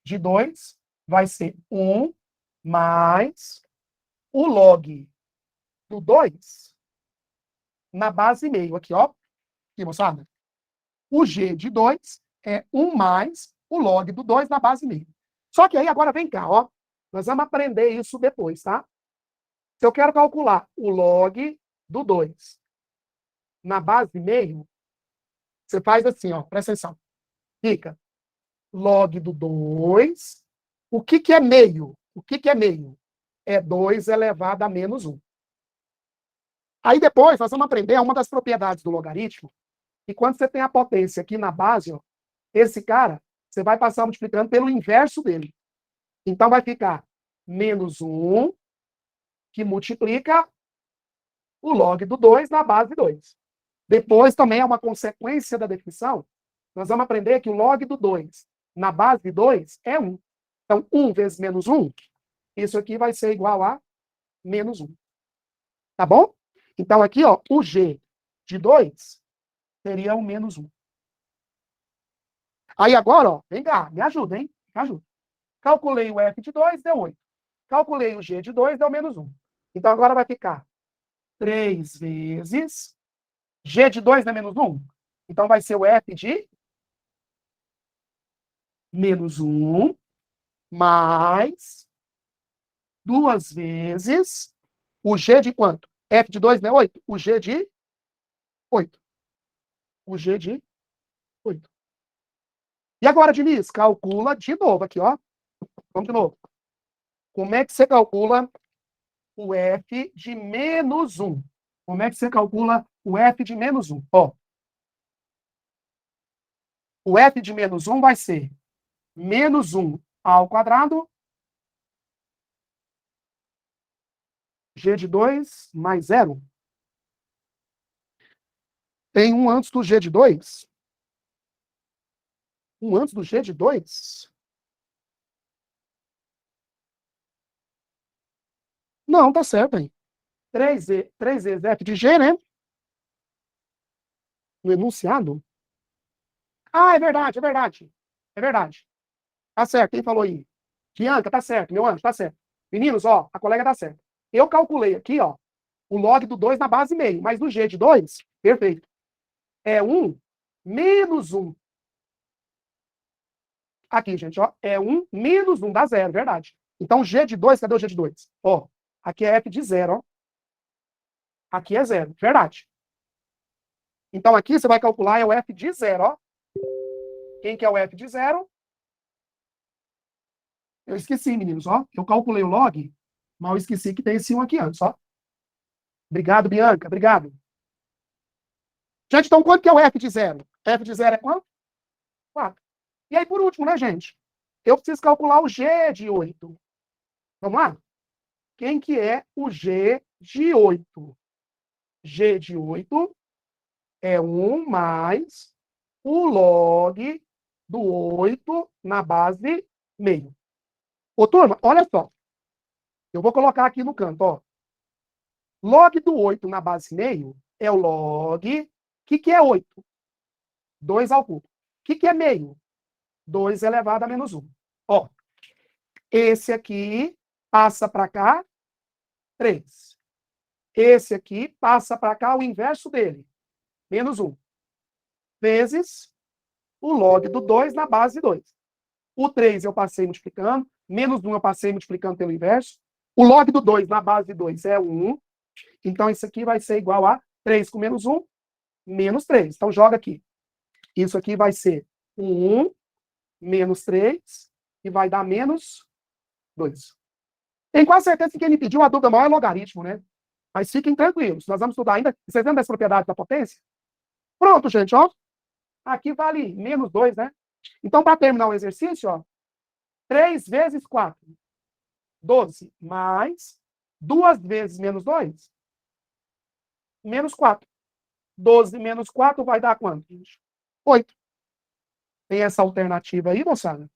de 2 vai ser 1 mais o log do 2 na base meio. Aqui, ó. Aqui, moçada. O g de 2 é 1 mais o log do 2 na base meio. Só que aí, agora vem cá, ó. Nós vamos aprender isso depois, tá? Se eu quero calcular o log do 2 na base meio, você faz assim, ó. Presta atenção. Fica log do 2. O que é meio? O que é meio? É 2 elevado a menos 1. Aí depois nós vamos aprender uma das propriedades do logaritmo, que quando você tem a potência aqui na base, ó, esse cara, você vai passar multiplicando pelo inverso dele. Então vai ficar menos 1, que multiplica o log do 2 na base 2. Depois também é uma consequência da definição, nós vamos aprender que o log do 2 na base 2 é 1. Então, 1 vezes menos 1, isso aqui vai ser igual a menos 1. Tá bom? Então, aqui, ó, o g de 2 seria o menos 1. Aí agora, ó, vem cá, me ajuda, hein? Me ajuda. Calculei o f de 2, deu 8. Calculei o g de 2, deu menos 1. Então, agora vai ficar 3 vezes g de 2 não é menos 1? Então, vai ser o f de menos 1 mais 2 vezes o g de quanto? F de 2 não é 8? O g de 8. o G de 8. E agora, Diniz, calcula de novo aqui, ó. Vamos de novo. Como é que você calcula o F de menos 1? Como é que você calcula o F de menos 1? Ó, o F de menos 1 vai ser menos 1 ao quadrado, G de 2 mais 0. Tem um antes do G de 2? Um antes do G de 2? Não, tá certo aí. 3 vezes F de G, né? No enunciado. Ah, é verdade, é verdade. É verdade. Tá certo, quem falou aí? Bianca, tá certo, meu anjo, tá certo. Meninos, ó, a colega tá certa. Eu calculei aqui, ó, o log do 2 na base meio, mas no G de 2, perfeito. É 1 menos 1. Aqui, gente, ó, é 1 menos 1, dá 0, verdade. Então, G de 2, cadê o G de 2? Ó, aqui é F de 0, ó. Aqui é 0, verdade. Então, aqui você vai calcular é o F de 0, ó. Quem que é o F de 0? Eu esqueci, meninos, ó. Eu calculei o log, mas eu esqueci que tem esse 1 aqui antes, ó. Obrigado, Bianca, obrigado. Gente, então quanto que é o F de 0? F de 0 é quanto? 4. E aí, por último, né, gente? Eu preciso calcular o G de 8. Vamos lá? Quem que é o G de 8? G de 8 é 1 mais o log do 8 na base meio. Ô, turma, olha só. Eu vou colocar aqui no canto, ó. Log do 8 na base meio é o log. O que é 8? 2 ao cubo. O que é meio? 2 elevado a menos 1. Ó, esse aqui passa para cá, 3. Esse aqui passa para cá o inverso dele, menos 1. Vezes o log do 2 na base 2. O 3 eu passei multiplicando, menos 1 eu passei multiplicando pelo inverso. O log do 2 na base 2 é 1. Então, isso aqui vai ser igual a 3 com menos 1, menos 3. Então, joga aqui. Isso aqui vai ser 1 menos 3 e vai dar menos 2. Tenho quase certeza que quem me pediu a dúvida maior é logaritmo, né? Mas fiquem tranquilos, nós vamos estudar ainda. Vocês lembram das propriedades da potência? Pronto, gente, ó. Aqui vale menos 2, né? Então, para terminar o exercício, ó, 3 vezes 4, 12, mais 2 vezes menos 2, menos 4. 12 menos 4 vai dar quanto? 8. Tem essa alternativa aí, moçada?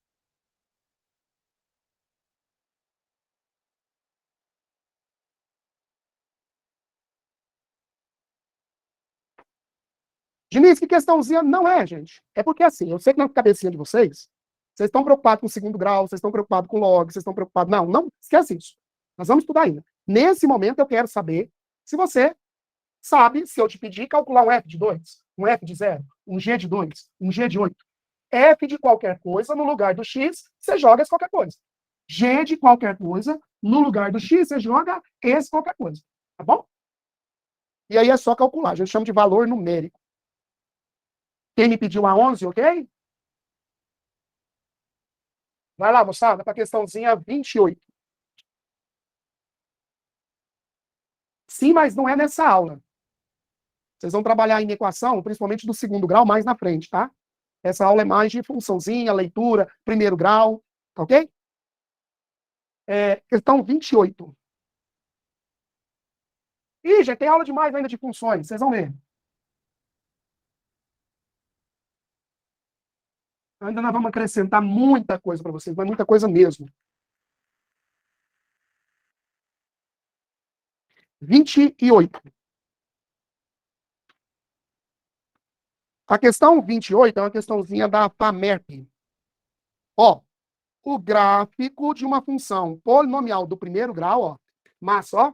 Diniz, que questãozinha não é, gente. É porque assim, eu sei que na cabecinha de vocês, vocês estão preocupados com o segundo grau, vocês estão preocupados com log, vocês estão preocupados. Não, não, esquece isso. Nós vamos estudar ainda. Nesse momento, eu quero saber se você sabe, se eu te pedir, calcular um F de 2, um F de 0, um G de 2, um G de 8. F de qualquer coisa, no lugar do X, você joga esse qualquer coisa. G de qualquer coisa, no lugar do X, você joga esse qualquer coisa. Tá bom? E aí é só calcular. A gente chama de valor numérico. Quem me pediu a 11, ok? Vai lá, moçada, para a questãozinha 28. Sim, mas não é nessa aula. Vocês vão trabalhar em equação, principalmente do segundo grau, mais na frente, tá? Essa aula é mais de funçãozinha, leitura, primeiro grau, tá ok? Questão 28. Ih, já tem aula demais ainda de funções, vocês vão ver. Ainda nós vamos acrescentar muita coisa para vocês, mas muita coisa mesmo. 28. A questão 28 é uma questãozinha da FAMERP. Ó, o gráfico de uma função polinomial do primeiro grau, ó, massa, ó.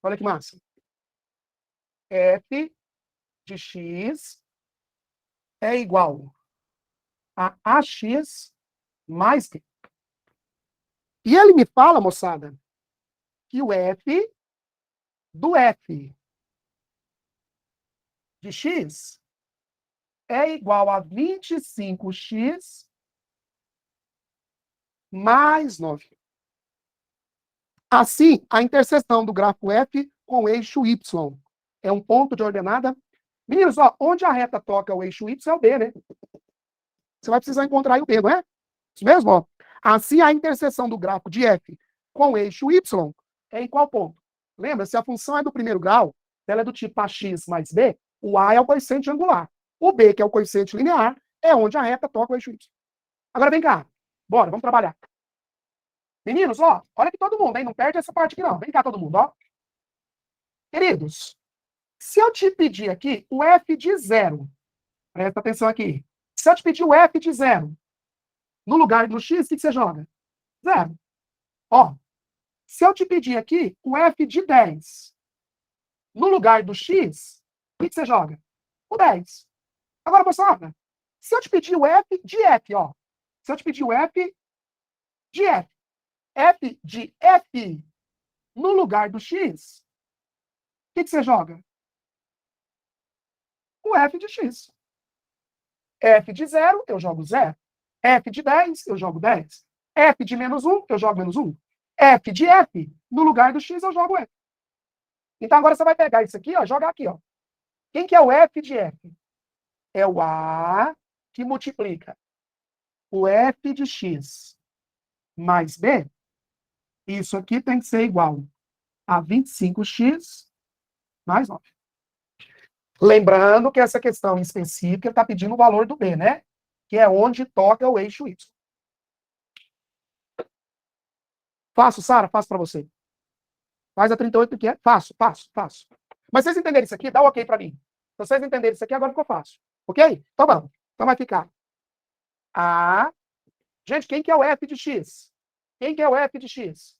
Olha que massa. F de x é igual a AX mais B. E ele me fala, moçada, que o F do F de x é igual a 25x mais 9. Assim, a interseção do grafo F com o eixo Y é um ponto de ordenada. Meninos, ó, onde a reta toca o eixo Y é o B, né? Você vai precisar encontrar aí o B, não é? Isso mesmo, ó. Assim, a interseção do grafo de F com o eixo Y é em qual ponto? Lembra, se a função é do primeiro grau, se ela é do tipo AX mais B, o A é o coeficiente angular. O B, que é o coeficiente linear, é onde a reta toca o eixo Y. Agora vem cá. Bora, vamos trabalhar. Meninos, ó, olha aqui todo mundo, hein? Não perde essa parte aqui, não. Vem cá todo mundo, ó. Queridos, se eu te pedir aqui o F de 0, presta atenção aqui. Se eu te pedir o F de 0, no lugar do X, o que você joga? 0. Ó, se eu te pedir aqui o F de 10, no lugar do X, o que você joga? O 10. Agora, moçada, se eu te pedir o F de F, ó. Se eu te pedir o F de F, F de F no lugar do X, o que você joga? O F de X. F de 0, eu jogo 0. F de 10, eu jogo 10. F de menos 1, eu jogo menos 1. F de F, no lugar do X, eu jogo F. Então, agora você vai pegar isso aqui, ó, jogar aqui, ó. Quem que é o F de F? É o A que multiplica o F de X mais B. Isso aqui tem que ser igual a 25x mais 9. Lembrando que essa questão específica está pedindo o valor do B, né? Que é onde toca o eixo Y. Faço, Sara? Faço para você. Faz a 38 que é? Faço. Mas vocês entenderem isso aqui, dá um ok para mim. Se vocês entenderem isso aqui, agora ficou fácil. Ok? Então vamos. Então vai ficar A. Gente, quem que é o F de X? Quem que é o F de X?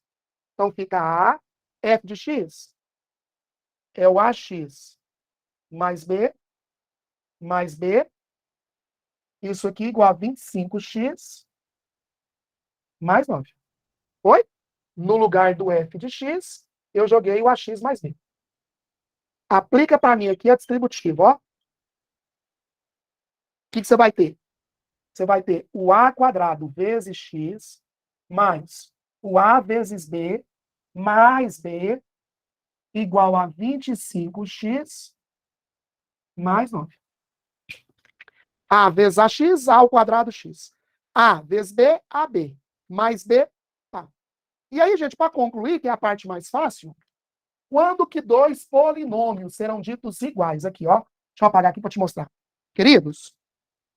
Então fica A, F de X é o AX mais B, isso aqui igual a 25x mais 9. Foi? No lugar do F de X, eu joguei o AX mais B. Aplica para mim aqui a distributiva, ó. O que você vai ter? Você vai ter o A quadrado vezes X mais o A vezes B mais B igual a 25x mais 9. A vezes AX, A ao quadrado X. A vezes B, AB. Mais B, A. E aí, gente, para concluir, que é a parte mais fácil, quando que dois polinômios serão ditos iguais? Aqui, ó. Deixa eu apagar aqui para te mostrar. Queridos,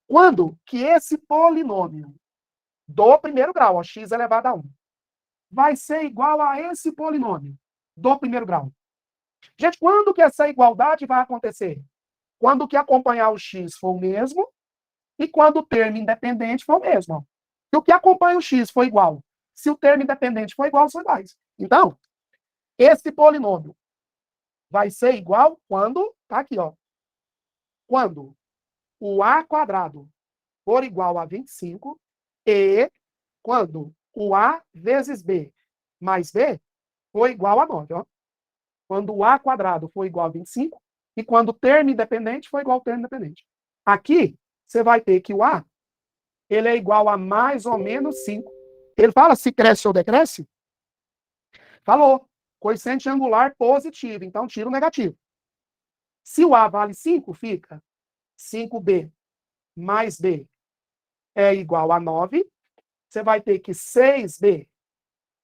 quando que esse polinômio do primeiro grau, ó, x elevado a 1, vai ser igual a esse polinômio do primeiro grau? Gente, quando que essa igualdade vai acontecer? Quando que acompanhar o x for o mesmo e quando o termo independente for o mesmo. Ó. Se o que acompanha o x for igual, se o termo independente for igual, são iguais. Então, esse polinômio vai ser igual quando, tá aqui, ó, quando o a quadrado for igual a 25 e quando o a vezes b mais b for igual a 9, ó. Quando o a quadrado for igual a 25 e quando o termo independente for igual ao termo independente. Aqui, você vai ter que o a ele é igual a mais ou menos 5. Ele fala se cresce ou decresce? Falou. Coeficiente angular positivo, então tira o negativo. Se o a vale 5, fica 5b mais b é igual a 9. Você vai ter que 6b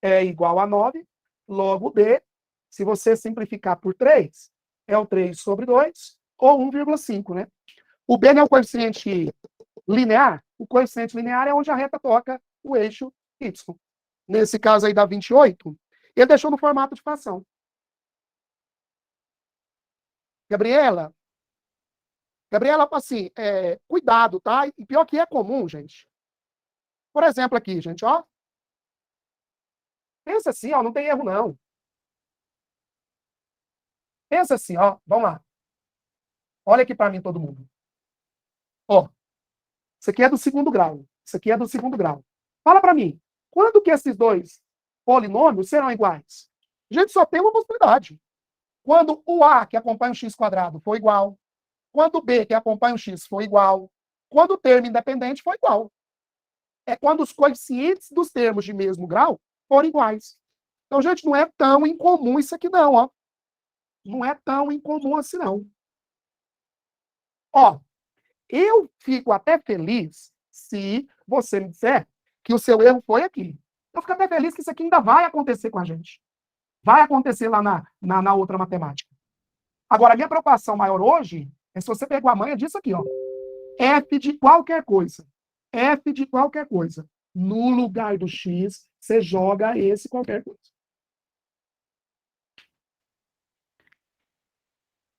é igual a 9. Logo, b, se você simplificar por 3, é o 3 sobre 2, ou 1,5, né? O b não é o coeficiente linear? O coeficiente linear é onde a reta toca o eixo y. Nesse caso aí dá 28, ele deixou no formato de fração. Gabriela, assim, cuidado, tá? E pior que é comum, gente. Por exemplo aqui, gente, ó. Pensa assim, ó, não tem erro, não. Pensa assim, ó, vamos lá. Olha aqui para mim, todo mundo. Ó, isso aqui é do segundo grau. Isso aqui é do segundo grau. Fala para mim, quando que esses dois polinômios serão iguais? A gente só tem uma possibilidade. Quando o a, que acompanha o x quadrado, for igual, quando o B, que acompanha o X, for igual, quando o termo independente for igual. É quando os coeficientes dos termos de mesmo grau forem iguais. Então, gente, não é tão incomum isso aqui não, ó. Não é tão incomum assim, não. Ó, eu fico até feliz se você me disser que o seu erro foi aqui. Eu fico até feliz que isso aqui ainda vai acontecer com a gente. Vai acontecer lá na outra matemática. Agora, a minha preocupação maior hoje é se você pegou a manha disso aqui, ó. F de qualquer coisa. F de qualquer coisa. No lugar do X, você joga esse qualquer coisa.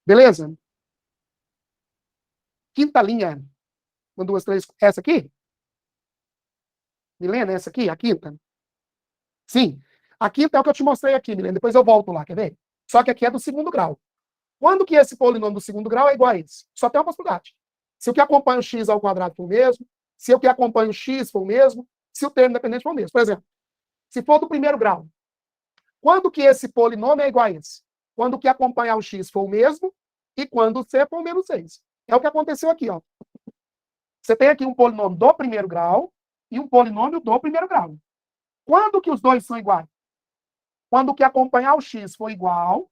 Beleza? Quinta linha. Uma, duas, três. Essa aqui? Milena, essa aqui? A quinta? Sim. A quinta é o que eu te mostrei aqui, Milena. Depois eu volto lá, quer ver? Só que aqui é do segundo grau. Quando que esse polinômio do segundo grau é igual a esse? Só tem uma possibilidade. Se o que acompanha o x ao quadrado for o mesmo, se o que acompanha o x for o mesmo, se o termo independente for o mesmo. Por exemplo, se for do primeiro grau, quando que esse polinômio é igual a esse? Quando o que acompanha o x for o mesmo e quando o c for o menos 6. É o que aconteceu aqui, ó. Você tem aqui um polinômio do primeiro grau e um polinômio do primeiro grau. Quando que os dois são iguais? Quando o que acompanhar o x for igual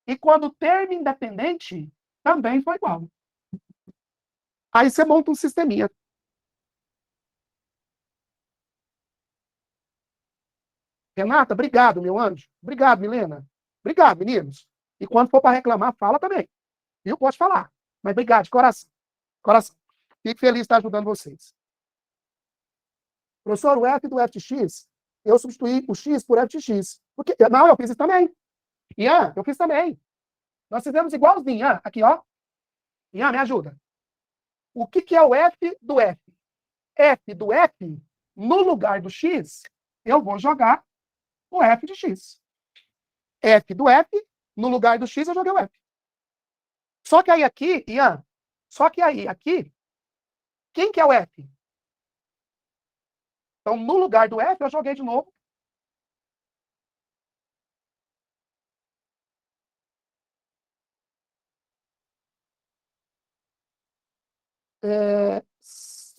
e quando o termo independente também for igual. Aí você monta um sisteminha. Renata, obrigado, meu anjo. Obrigado, Milena. Obrigado, meninos. E quando for para reclamar, fala também. Viu? Pode falar. Mas obrigado, de coração. Coração. Fico feliz de estar ajudando vocês. Professor, o f do f de x, eu substituí o x por f de x. Porque, não, eu fiz isso também. Ian, eu fiz também. Nós fizemos igualzinho. Ian, aqui, ó. Ian, me ajuda. O que é o f do f? F do f, no lugar do x, eu vou jogar o f de x. F do f, no lugar do x, eu joguei o f. Só que aí aqui, Ian, só que aí aqui, quem que é o f? Então, no lugar do f, eu joguei de novo.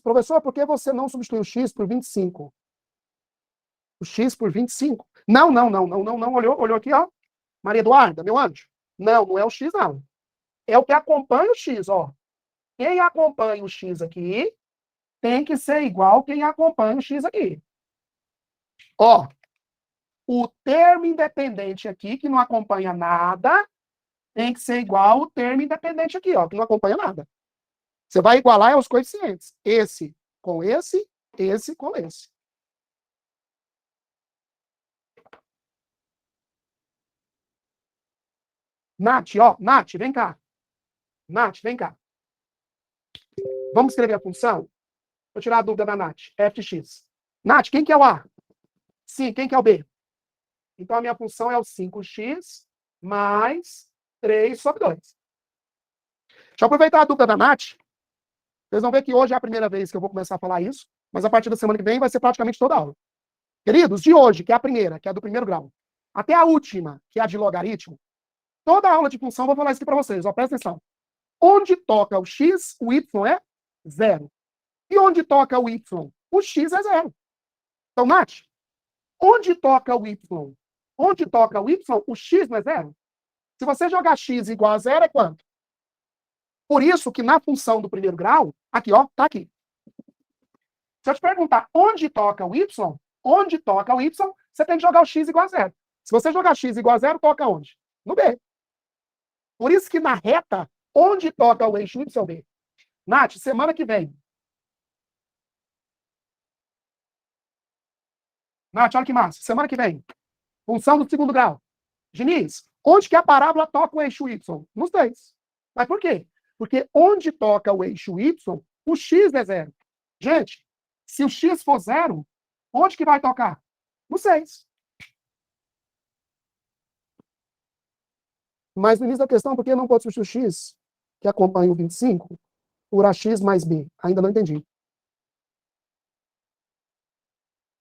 Professor, por que você não substituiu o x por 25? O x por 25? Não, não, não, não, não, não. Olhou aqui, ó. Maria Eduarda, meu anjo. Não, não é o x, não. É o que acompanha o x, ó. Quem acompanha o x aqui tem que ser igual quem acompanha o x aqui. Ó, o termo independente aqui, que não acompanha nada, tem que ser igual o termo independente aqui, ó, que não acompanha nada. Você vai igualar os coeficientes. Esse com esse com esse. Nath, ó, Nath, vem cá. Nath, vem cá. Vamos escrever a função? Vou tirar a dúvida da Nath. F de x. Nath, quem que é o A? Sim, quem que é o B? Então, a minha função é o 5x mais 3 sobre 2. Deixa eu aproveitar a dúvida da Nath. Vocês vão ver que hoje é a primeira vez que eu vou começar a falar isso, mas a partir da semana que vem vai ser praticamente toda a aula. Queridos, de hoje, que é a primeira, que é a do primeiro grau, até a última, que é a de logaritmo, toda a aula de função eu vou falar isso aqui para vocês. Ó, presta atenção. Onde toca o x, o y é 0. E onde toca o y, o x é 0. Então, Nath, onde toca o y? Onde toca o y, o x não é 0? Se você jogar x igual a 0, é quanto? Por isso que na função do primeiro grau, aqui, ó, tá aqui. Se eu te perguntar onde toca o y, você tem que jogar o x igual a 0. Se você jogar x igual a 0, toca onde? No B. Por isso que na reta, onde toca o eixo y, B. Nath, semana que vem. Nath, olha que massa. Semana que vem. Função do segundo grau. Diniz, onde que a parábola toca o eixo y? Nos dois. Mas por quê? Porque onde toca o eixo y, o x é 0. Gente, se o x for 0, onde que vai tocar? No 6. Mas no início da questão, por que não pode substituir o x, que acompanha o 25, por ax mais b? Ainda não entendi.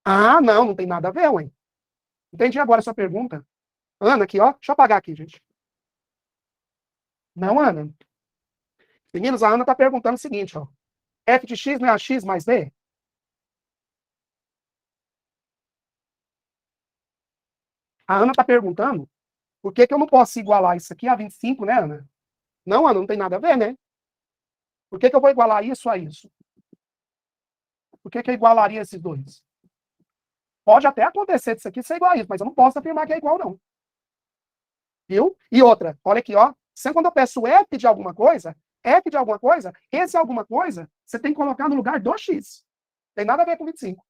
Ah, não, não tem nada a ver, ué. Entendi agora a sua pergunta. Ana, aqui, ó. Deixa eu apagar aqui, gente. Não, Ana. Meninos, a Ana está perguntando o seguinte, ó. F de x não é a x mais b? A Ana está perguntando por que que eu não posso igualar isso aqui a 25, né, Ana? Não, Ana, não tem nada a ver, né? Por que que eu vou igualar isso a isso? Por que que eu igualaria esses dois? Pode até acontecer disso aqui ser igual a isso, mas eu não posso afirmar que é igual, não. Viu? E outra, olha aqui, ó. Sempre quando eu peço F de alguma coisa, esse alguma coisa, você tem que colocar no lugar do x. Tem nada a ver com 25.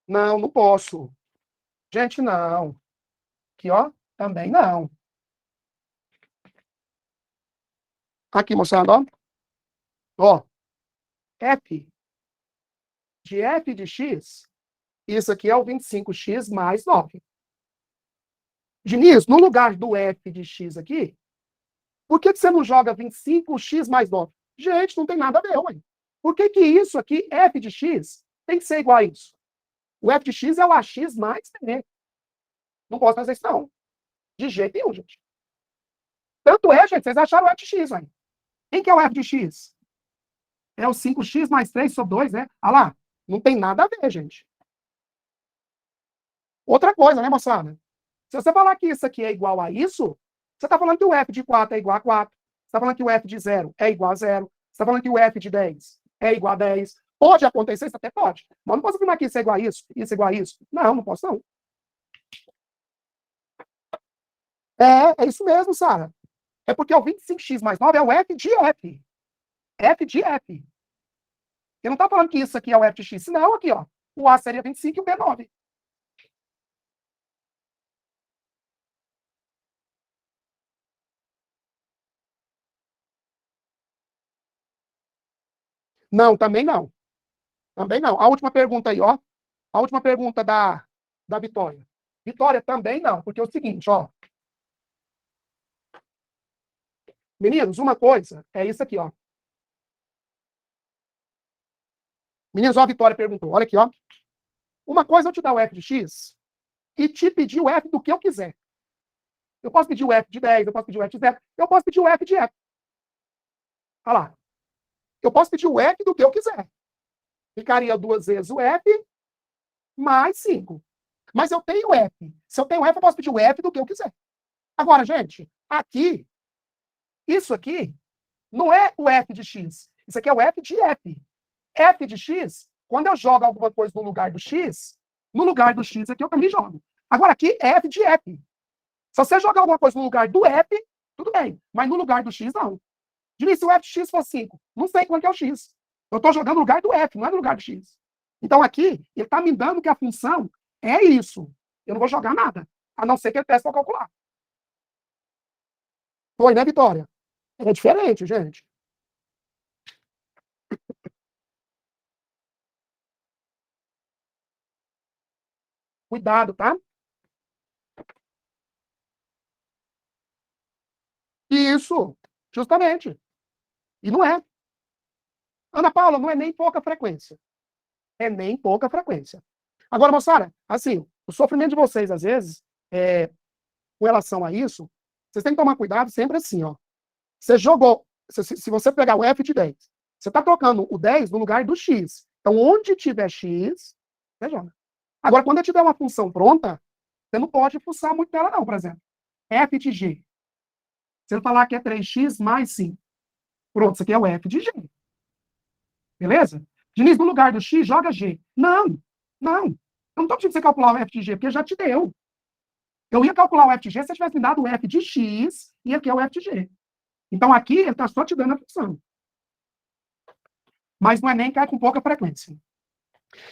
Não, não posso. Gente, não. Aqui, ó, também não. Aqui, moçada, ó. Ó, F de x, isso aqui é o 25x mais 9. Diniz, no lugar do F de x aqui, por que que você não joga 25x mais 9? Gente, não tem nada a ver, ué. Por que que isso aqui, F de x, tem que ser igual a isso? O F de x é o AX mais B. Não posso fazer isso, não. De jeito nenhum, gente. Tanto é, gente, vocês acharam o F de x, ué. Quem que é o F de x? É o 5x mais 3 sobre 2, né? Ah lá, não tem nada a ver, gente. Outra coisa, né, moçada? Se você falar que isso aqui é igual a isso, você está falando que o F de 4 é igual a 4. Você está falando que o F de 0 é igual a 0. Você está falando que o F de 10 é igual a 10. Pode acontecer, isso até pode. Mas não posso afirmar que isso é igual a isso é igual a isso. Não, não posso, não. É isso mesmo, Sara. É porque o 25x mais 9 é o F de F. F de F. Ele não está falando que isso aqui é o F de x, senão aqui, ó. O A seria 25 e o B 9. Não, também não. Também não. A última pergunta aí, ó. A última pergunta da Vitória. Vitória, também não, porque é o seguinte, ó. Meninos, uma coisa é isso aqui, ó. Meninos, ó, a Vitória perguntou. Olha aqui, ó. Uma coisa é eu te dar o F de x e te pedir o F do que eu quiser. Eu posso pedir o F de 10, eu posso pedir o F de 0, eu posso pedir o F de F. Olha lá. Eu posso pedir o F do que eu quiser. Ficaria duas vezes o F mais 5. Mas eu tenho F. Se eu tenho F, eu posso pedir o F do que eu quiser. Agora, gente, aqui, isso aqui, não é o F de x. Isso aqui é o F de F. F de x, quando eu jogo alguma coisa no lugar do x, no lugar do x aqui eu também jogo. Agora aqui é F de F. Se você jogar alguma coisa no lugar do F, tudo bem. Mas no lugar do x, não. Diz, se o F de x for 5, não sei quanto é o x. Eu estou jogando no lugar do F, não é no lugar do x. Então aqui, ele está me dando que a função é isso. Eu não vou jogar nada, a não ser que ele peça para calcular. Foi, né, Vitória? É diferente, gente. Cuidado, tá? Isso, justamente. E não é. Ana Paula, não é nem pouca frequência. É nem pouca frequência. Agora, moçada, assim, o sofrimento de vocês, às vezes, com relação a isso, vocês têm que tomar cuidado sempre assim, ó. Você jogou, se você pegar o F de 10, você está trocando o 10 no lugar do x. Então, onde tiver x, você joga. Agora, quando eu tiver uma função pronta, você não pode fuçar muito nela, não, por exemplo. F de g. Se ele falar que é 3x mais 5. Pronto, isso aqui é o F de g. Beleza? Diniz, no lugar do x, joga g. Não, não. Eu não estou pedindo pra você calcular o F de g, porque já te deu. Eu ia calcular o F de g se você tivesse me dado o F de x, e aqui é o F de g. Então, aqui, ele está só te dando a função. Mas não é nem cai com pouca frequência.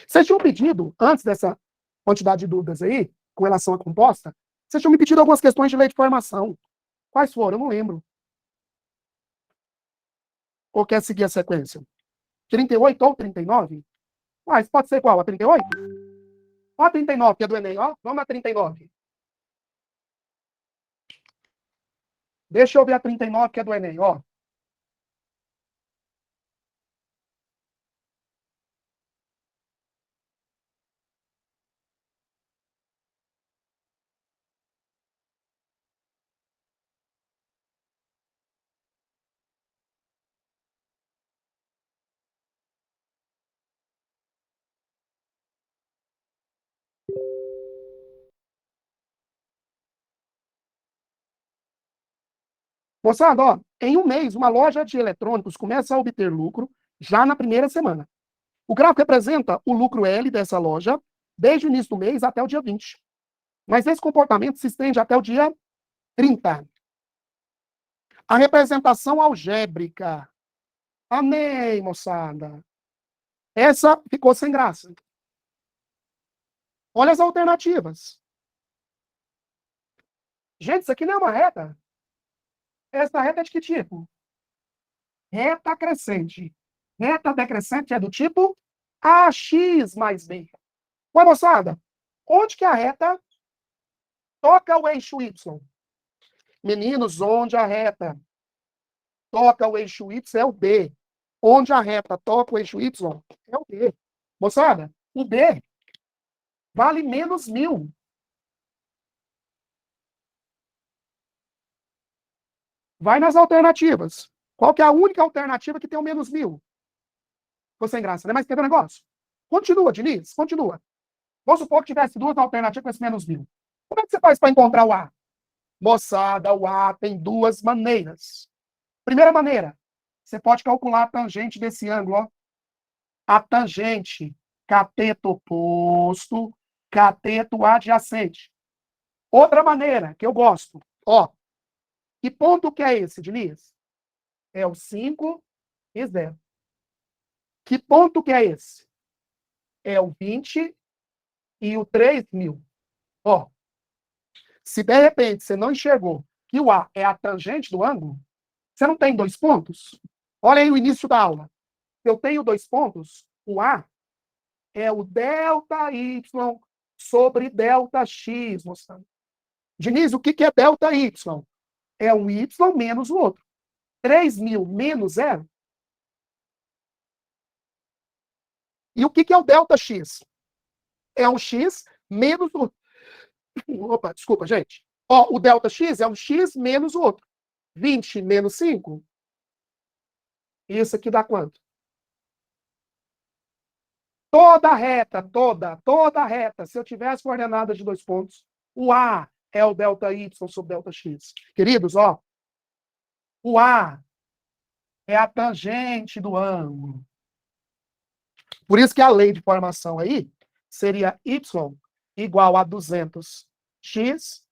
Vocês tinham pedido, antes dessa quantidade de dúvidas aí, com relação à composta, vocês tinham me pedido algumas questões de lei de formação. Quais foram? Eu não lembro. Ou quer seguir a sequência? 38 ou 39? Mas pode ser qual? A 38? Ó a 39, que é do Enem, ó. Vamos na 39. Deixa eu ver a 39, que é do Enem, ó. Moçada, ó, em um mês, uma loja de eletrônicos começa a obter lucro já na primeira semana. O gráfico representa o lucro L dessa loja desde o início do mês até o dia 20. Mas esse comportamento se estende até o dia 30. A representação algébrica. Amém, moçada. Essa ficou sem graça. Olha as alternativas. Gente, isso aqui não é uma reta. Essa reta é de que tipo? Reta crescente. Reta decrescente é do tipo AX mais B. Ué, moçada, onde que a reta toca o eixo Y? Meninos, onde a reta toca o eixo Y é o B. Onde a reta toca o eixo Y é o B. Moçada, o B vale menos 1000. Vai nas alternativas. Qual que é a única alternativa que tem o menos 1000? Ficou sem graça, né? Mas quer ver o negócio? Continua, Diniz, continua. Vamos supor que tivesse duas alternativas com esse menos 1000. Como é que você faz para encontrar o A? Moçada, o A tem duas maneiras. Primeira maneira, você pode calcular a tangente desse ângulo, ó. A tangente cateto oposto, cateto adjacente. Outra maneira que eu gosto, ó. Que ponto que é esse, Diniz? É o 5 e 0. Que ponto que é esse? É o 20 e o 3000. Ó, se de repente você não enxergou que o A é a tangente do ângulo, você não tem dois pontos? Olha aí o início da aula. Eu tenho dois pontos, o A é o delta Y sobre delta X, moçada. Diniz, o que é delta Y? É um Y menos o outro. 3000 menos 0. E o que é o delta X? É um X menos o... Opa, desculpa, gente. Ó, o delta X é um X menos o outro. 20 menos 5. Isso aqui dá quanto? Toda reta, toda reta, se eu tivesse coordenada de dois pontos, o A é o delta Y sobre delta X. Queridos, ó, o A é a tangente do ângulo. Por isso que a lei de formação aí seria Y igual a 200x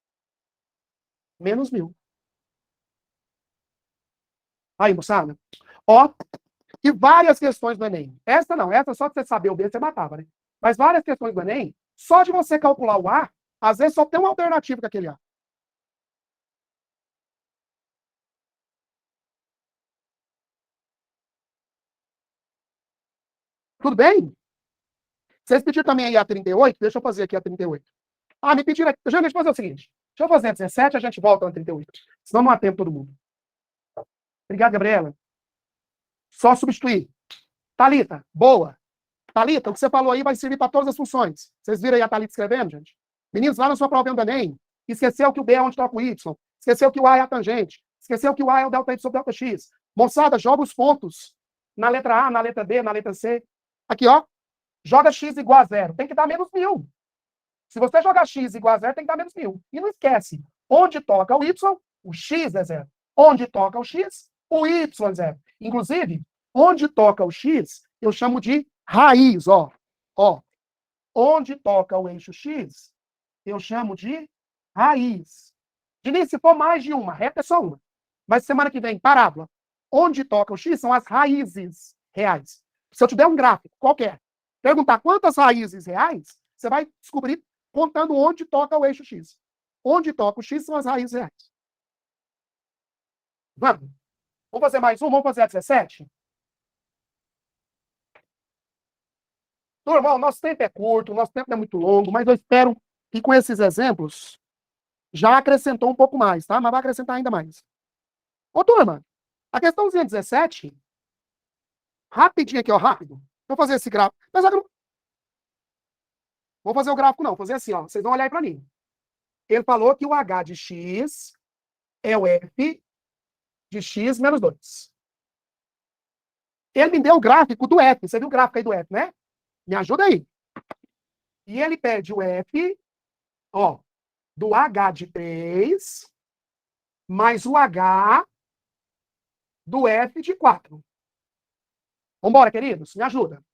menos 1000. Aí, moçada. Ó, e várias questões do Enem. Essa não, essa só de você saber o B, você matava, né? Mas várias questões do Enem, só de você calcular o A, às vezes só tem uma alternativa com aquele A. Tudo bem? Vocês pediram também aí a 38? Deixa eu fazer aqui a 38. Ah, me pediram aqui. Gente, deixa eu fazer o seguinte. Deixa eu fazer a 17, a gente volta na 38. Senão não há tempo todo mundo. Obrigado, Gabriela. Só substituir. Thalita, boa. Thalita, o que você falou aí vai servir para todas as funções. Vocês viram aí a Thalita escrevendo, gente? Meninos, lá na sua prova do Enem, esqueceu que o B é onde toca o Y. Esqueceu que o A é a tangente. Esqueceu que o A é o delta Y sobre delta X. Moçada, joga os pontos na letra A, na letra B, na letra C. Aqui, ó. Joga X igual a 0. Tem que dar menos 1000. Se você jogar X igual a 0, tem que dar menos 1000. E não esquece, onde toca o Y, o X é 0. Onde toca o X, o Y é 0. Inclusive, onde toca o X, eu chamo de raiz, ó. Ó. Onde toca o eixo X, eu chamo de raiz. Diniz, se for mais de uma, reta é só uma. Mas semana que vem, parábola. Onde toca o X são as raízes reais. Se eu te der um gráfico qualquer, perguntar quantas raízes reais, você vai descobrir contando onde toca o eixo X. Onde toca o X são as raízes reais. Vamos. Vamos fazer mais um? Vamos fazer a 17? Turma, o nosso tempo é curto, o nosso tempo não é muito longo, mas eu espero que com esses exemplos já acrescentou um pouco mais, tá? Mas vai acrescentar ainda mais. Ô, turma, a questãozinha 17, rapidinho aqui, ó, rápido. Vou fazer esse gráfico. Mas eu não vou fazer o gráfico, não. Vou fazer assim, ó. Vocês vão olhar aí pra mim. Ele falou que o H de x é o F de x menos 2. Ele me deu o gráfico do F. Você viu o gráfico aí do F, né? Me ajuda aí. E ele pede o F, ó, do H de 3 mais o H do F de 4. Vambora, queridos? Me ajuda.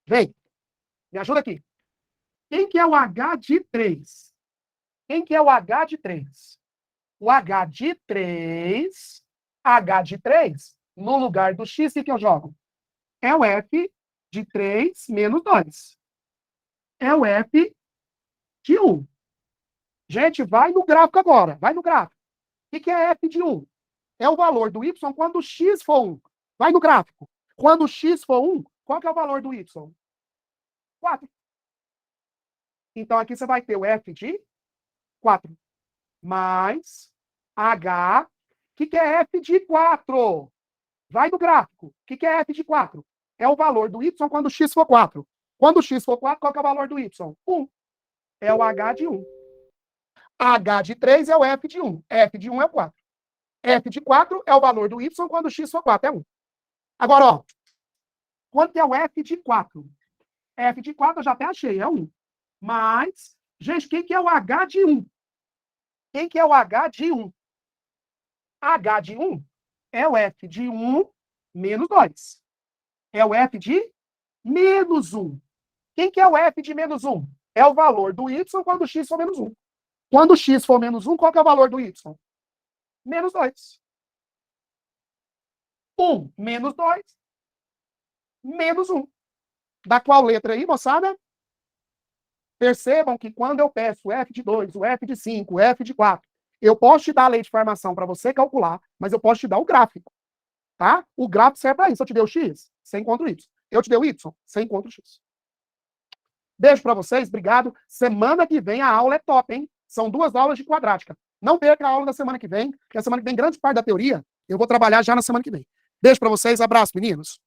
Vem. Me ajuda aqui. Quem que é o H de 3? Quem que é o H de 3? O H de 3, no lugar do x, o que eu jogo? É o F de 3 menos 2. É o F de 1. Gente, vai no gráfico agora. Vai no gráfico. O que é F de 1? É o valor do y quando o x for 1. Vai no gráfico. Quando o x for 1, qual que é o valor do y? 4. Então, aqui você vai ter o F de 4 mais H. O que é F de 4? Vai no gráfico. O que é F de 4? É o valor do y quando o x for 4. Quando o x for 4, qual que é o valor do y? 1. É o H de 1. H de 3 é o F de 1. F de 1 é o 4. F de 4 é o valor do y quando o x for 4. É 1. Agora, ó. Quanto é o F de 4? F de 4 eu já até achei. É 1. Mas, gente, quem que é o H de 1? Quem que é o H de 1? H de 1 é o F de 1 menos 2. É o F de menos 1. Quem que é o F de menos 1? É o valor do y quando o x for menos 1. Quando o x for menos 1, qual que é o valor do y? Menos 2. 1 menos 2, menos 1. Da qual letra aí, moçada? Percebam que quando eu peço o F de 2, o F de 5, o F de 4, eu posso te dar a lei de formação para você calcular, mas eu posso te dar o gráfico. Tá? O gráfico serve para isso. Eu te dei o x, você encontra o y. Eu te dei o y, você encontra o x. Beijo para vocês, obrigado. Semana que vem a aula é top, hein? São 2 aulas de quadrática. Não perca a aula da semana que vem, porque a semana que vem, grande parte da teoria, eu vou trabalhar já na semana que vem. Beijo para vocês, abraço, meninos.